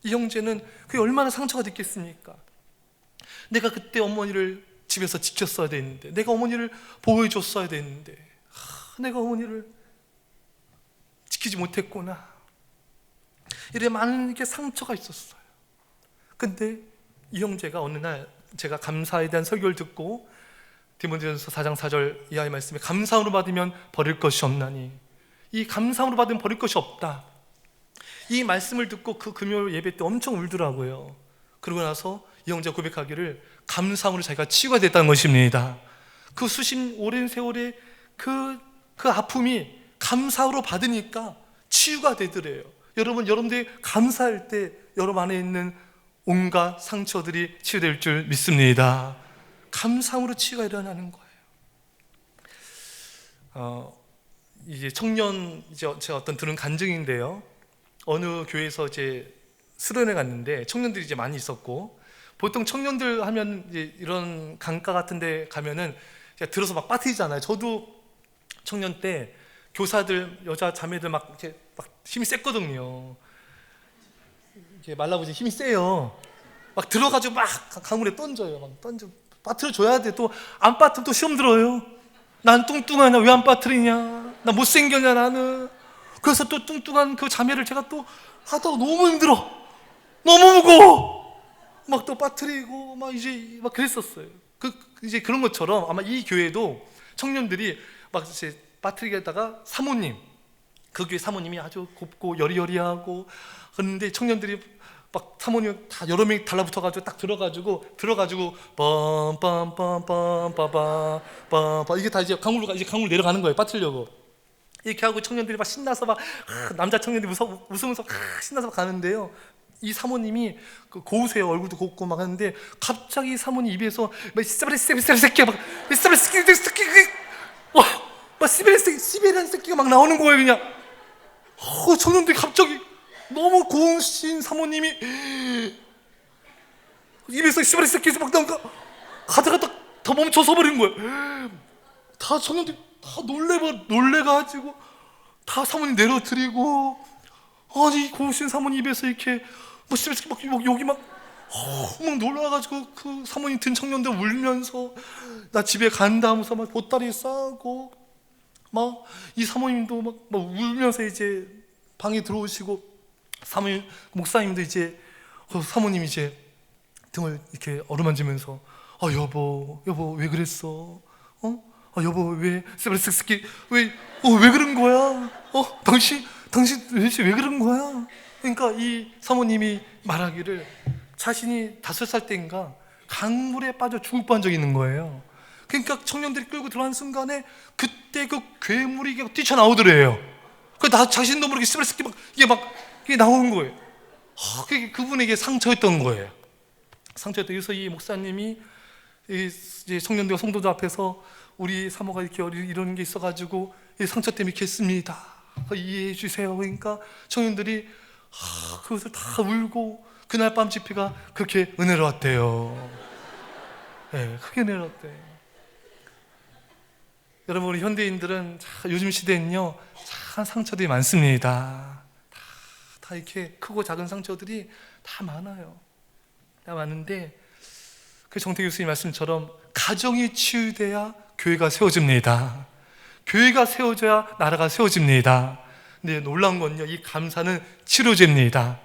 이 형제는 그게 얼마나 상처가 됐겠습니까? 내가 그때 어머니를 집에서 지켰어야 되는데, 내가 어머니를 보호해 줬어야 되는데, 내가 어머니를 지키지 못했구나. 이래 많은 이렇게 상처가 있었어요. 근데 이 형제가 어느 날 제가 감사에 대한 설교를 듣고, 디모데전서 4장 4절 이하의 말씀에 감사함으로 받으면 버릴 것이 없나니, 이 감사함으로 받으면 버릴 것이 없다, 이 말씀을 듣고 그 금요일 예배 때 엄청 울더라고요. 그러고 나서 이 형제가 고백하기를 감사함으로 자기가 치유가 됐다는 것입니다. 그 오랜 세월의 그 아픔이 감사로 받으니까 치유가 되더래요. 여러분들이 감사할 때 여러분 안에 있는 온갖 상처들이 치유될 줄 믿습니다. 감사함으로 치유가 일어나는 거예요. 이제 청년, 제가 어떤 들은 간증인데요. 어느 교회에서 이제 수련회 갔는데 청년들이 이제 많이 있었고, 보통 청년들 하면 이제 이런 강가 같은 데 가면은 들어서 막 빠뜨리잖아요. 저도 청년 때 교사들, 여자 자매들 막 이렇게 막 힘이 셌거든요. 이렇게 말라고 힘이 세요. 막 들어가지고 막 강물에 던져요. 막 던져 빠뜨려줘야 돼. 또 안 빠뜨리면 또 시험 들어요. 난 뚱뚱하냐, 왜 안 빠뜨리냐, 나 못생겼냐 나는. 그래서 또 뚱뚱한 그 자매를 제가 또 하다가 너무 힘들어, 너무 무거워, 막 또 빠뜨리고 막 이제 막 그랬었어요. 이제 그런 것처럼 아마 이 교회도 청년들이 막 이제 빠뜨리다가 사모님, 그 교회 사모님이 아주 곱고 여리여리하고 그런데 청년들이 막 사모님 다 여러 명이 달라붙어가지고 딱 들어가지고 빰빰빰빰빰빰빰 이게 다 이제 강물로 내려가는 거예요. 빠뜨리려고 이렇게 하고 청년들이 막 신나서 막 남자 청년들이 웃으면서 신나서 막 가는데요. 이 사모님이 고우세요. 얼굴도 곱고 막 하는데 갑자기 사모님 입에서 시베리안 새끼가 막 나오는 거예요. 그냥 청년들이 갑자기 너무 고우신 사모님이 입에서 시베리안 새끼가 막 나오니까 가다가 딱 다 멈춰서 버린 거예요. 다 청년들이 다 놀래가지고 다 사모님 내려드리고, 아니 고우신 사모님 입에서 이렇게 뭐 막 여기 막 놀라가지고 그 사모님 든 청년들 울면서 나 집에 간다 하면서 막 보따리 싸고 막 이 사모님도 막 울면서 이제 방에 들어오시고, 사모님 목사님도 이제 사모님 이제 등을 이렇게 어루만지면서 여보 왜 그랬어? 여보 왜 스키 왜 그런 거야? 당신 도대체 왜 그런 거야? 그러니까 이 사모님이 말하기를 자신이 5살 때인가 강물에 빠져 죽을 뻔한 적이 있는 거예요. 그러니까 청년들이 끌고 들어간 순간에 그때 그 괴물이 뛰쳐나오더래요. 자신도 모르게 스키 이게 나오는 거예요. 그분에게 상처였던 거예요. 그래서 이 목사님이 이제 청년들 성도들 앞에서 우리 사모가 이렇게 이런 게 있어가지고 이 상처 때문에 이렇게 했습니다, 이해해 주세요. 그러니까 청년들이 그것을 다 울고 그날 밤 집회가 그렇게 은혜로웠대요. 네, 크게 은혜로웠대요. 여러분, 우리 현대인들은 요즘 시대에는요 참 상처들이 많습니다. 다 이렇게 크고 작은 상처들이 다 많아요. 다 많은데 그 정태 교수님 말씀처럼 가정이 치유돼야 교회가 세워집니다. 교회가 세워져야 나라가 세워집니다. 근데 놀라운 건요, 이 감사는 치료제입니다.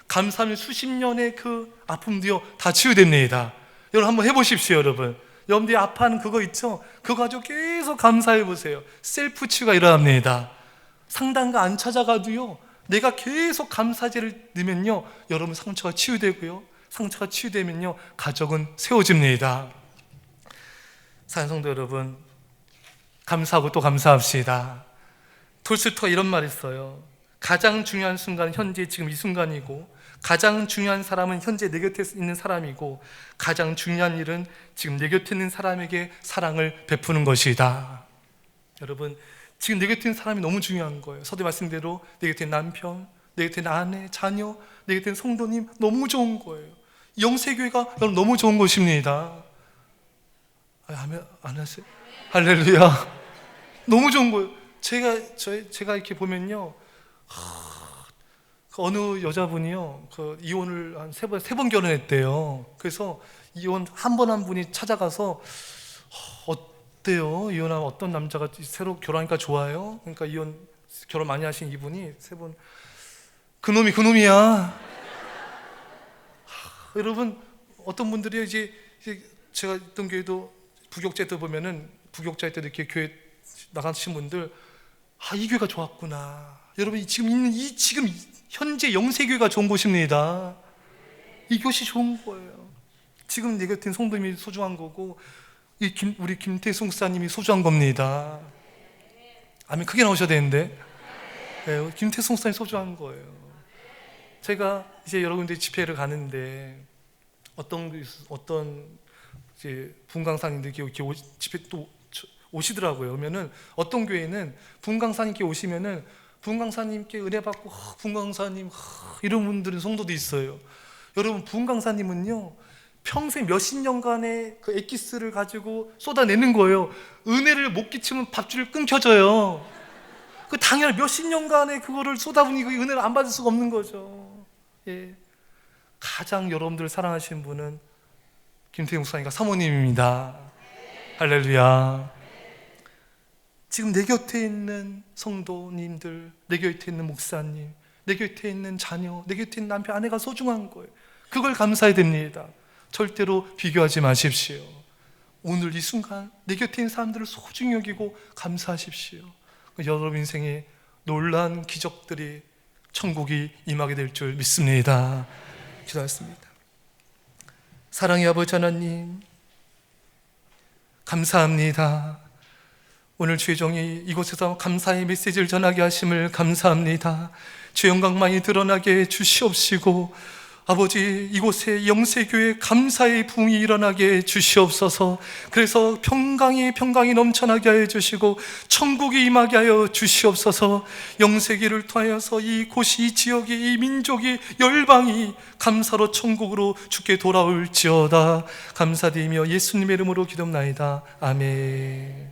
감사하면 수십 년의 그 아픔도요 다 치유됩니다. 여러분 한번 해보십시오. 여러분들이 아파하는 그거 있죠? 그거 가지고 계속 감사해 보세요. 셀프 치유가 일어납니다. 상담가 안 찾아가도요, 내가 계속 감사제를 넣으면요 여러분 상처가 치유되고요, 상처가 치유되면요 가족은 세워집니다. 사랑하는 성도 여러분, 감사하고 또 감사합시다. 톨스토이가 이런 말 했어요. 가장 중요한 순간은 현재 지금 이 순간이고, 가장 중요한 사람은 현재 내 곁에 있는 사람이고, 가장 중요한 일은 지금 내 곁에 있는 사람에게 사랑을 베푸는 것이다. 여러분, 지금 내 곁에 있는 사람이 너무 중요한 거예요. 서두 말씀대로 내 곁에 있는 남편, 내 곁에 있는 아내, 자녀, 내 곁에 있는 성도님 너무 좋은 거예요. 영세교회가 여러분 너무 좋은 것입니다. 안 하세요? 할렐루야. 너무 좋은 거예요. 제가 이렇게 보면요, 어느 여자분이요 이혼을 한 세 번 결혼했대요. 그래서 이혼 한 분이 찾아가서 어때요? 이혼하면 어떤 남자가 새로 결혼하니까 좋아요? 그러니까 결혼 많이 하신 이분이 세 번, 그놈이야. 여러분, 어떤 분들이 이제 제가 있던 교회도 부교육자 때 보면은, 부교육자 때 이렇게 교회 나가신 분들, 이 교회가 좋았구나. 여러분, 지금 현재 영세교회가 좋은 곳입니다. 이것이 좋은 거예요. 지금 내 곁에 성도님이 소중한 거고, 우리 김태승 목사님이 소중한 겁니다. 아멘. 크게 나오셔야 되는데. 네, 김태승 목사님이 소중한 거예요. 제가 이제 여러 군데 집회를 가는데 어떤 이제 분강사님들이 이렇게 집회 또 오시더라고요. 그러면은 어떤 교회는 분강사님께 오시면은 분강사님께 은혜 받고 분강사님 이런 분들은 성도도 있어요. 여러분, 분강사님은요 평생 몇십 년간의 그 엑기스를 가지고 쏟아내는 거예요. 은혜를 못 끼치면 밥줄이 끊겨져요. 그 당연히 몇십 년간의 그거를 쏟아부니 그 은혜를 안 받을 수가 없는 거죠. 예. 가장 여러분들을 사랑하시는 분은 김태용 목사님과 사모님입니다. 할렐루야. 지금 내 곁에 있는 성도님들, 내 곁에 있는 목사님, 내 곁에 있는 자녀, 내 곁에 있는 남편, 아내가 소중한 거예요. 그걸 감사해야 됩니다. 절대로 비교하지 마십시오. 오늘 이 순간 내 곁에 있는 사람들을 소중히 여기고 감사하십시오. 여러분 인생에 놀라운 기적들이, 천국이 임하게 될 줄 믿습니다. 기도하겠습니다. 사랑의 아버지 하나님, 감사합니다. 오늘 주의 종이 이곳에서 감사의 메시지를 전하게 하심을 감사합니다. 주의 영광만이 드러나게 주시옵시고, 아버지, 이곳에 영세교회 감사의 부흥이 일어나게 주시옵소서. 그래서 평강이 넘쳐나게 하여 주시고 천국이 임하게 하여 주시옵소서. 영세교회를 통하여서 이 곳이, 이 지역이, 이 민족이, 열방이 감사로 천국으로 주께 돌아올지어다. 감사드리며 예수님의 이름으로 기도합나이다. 아멘.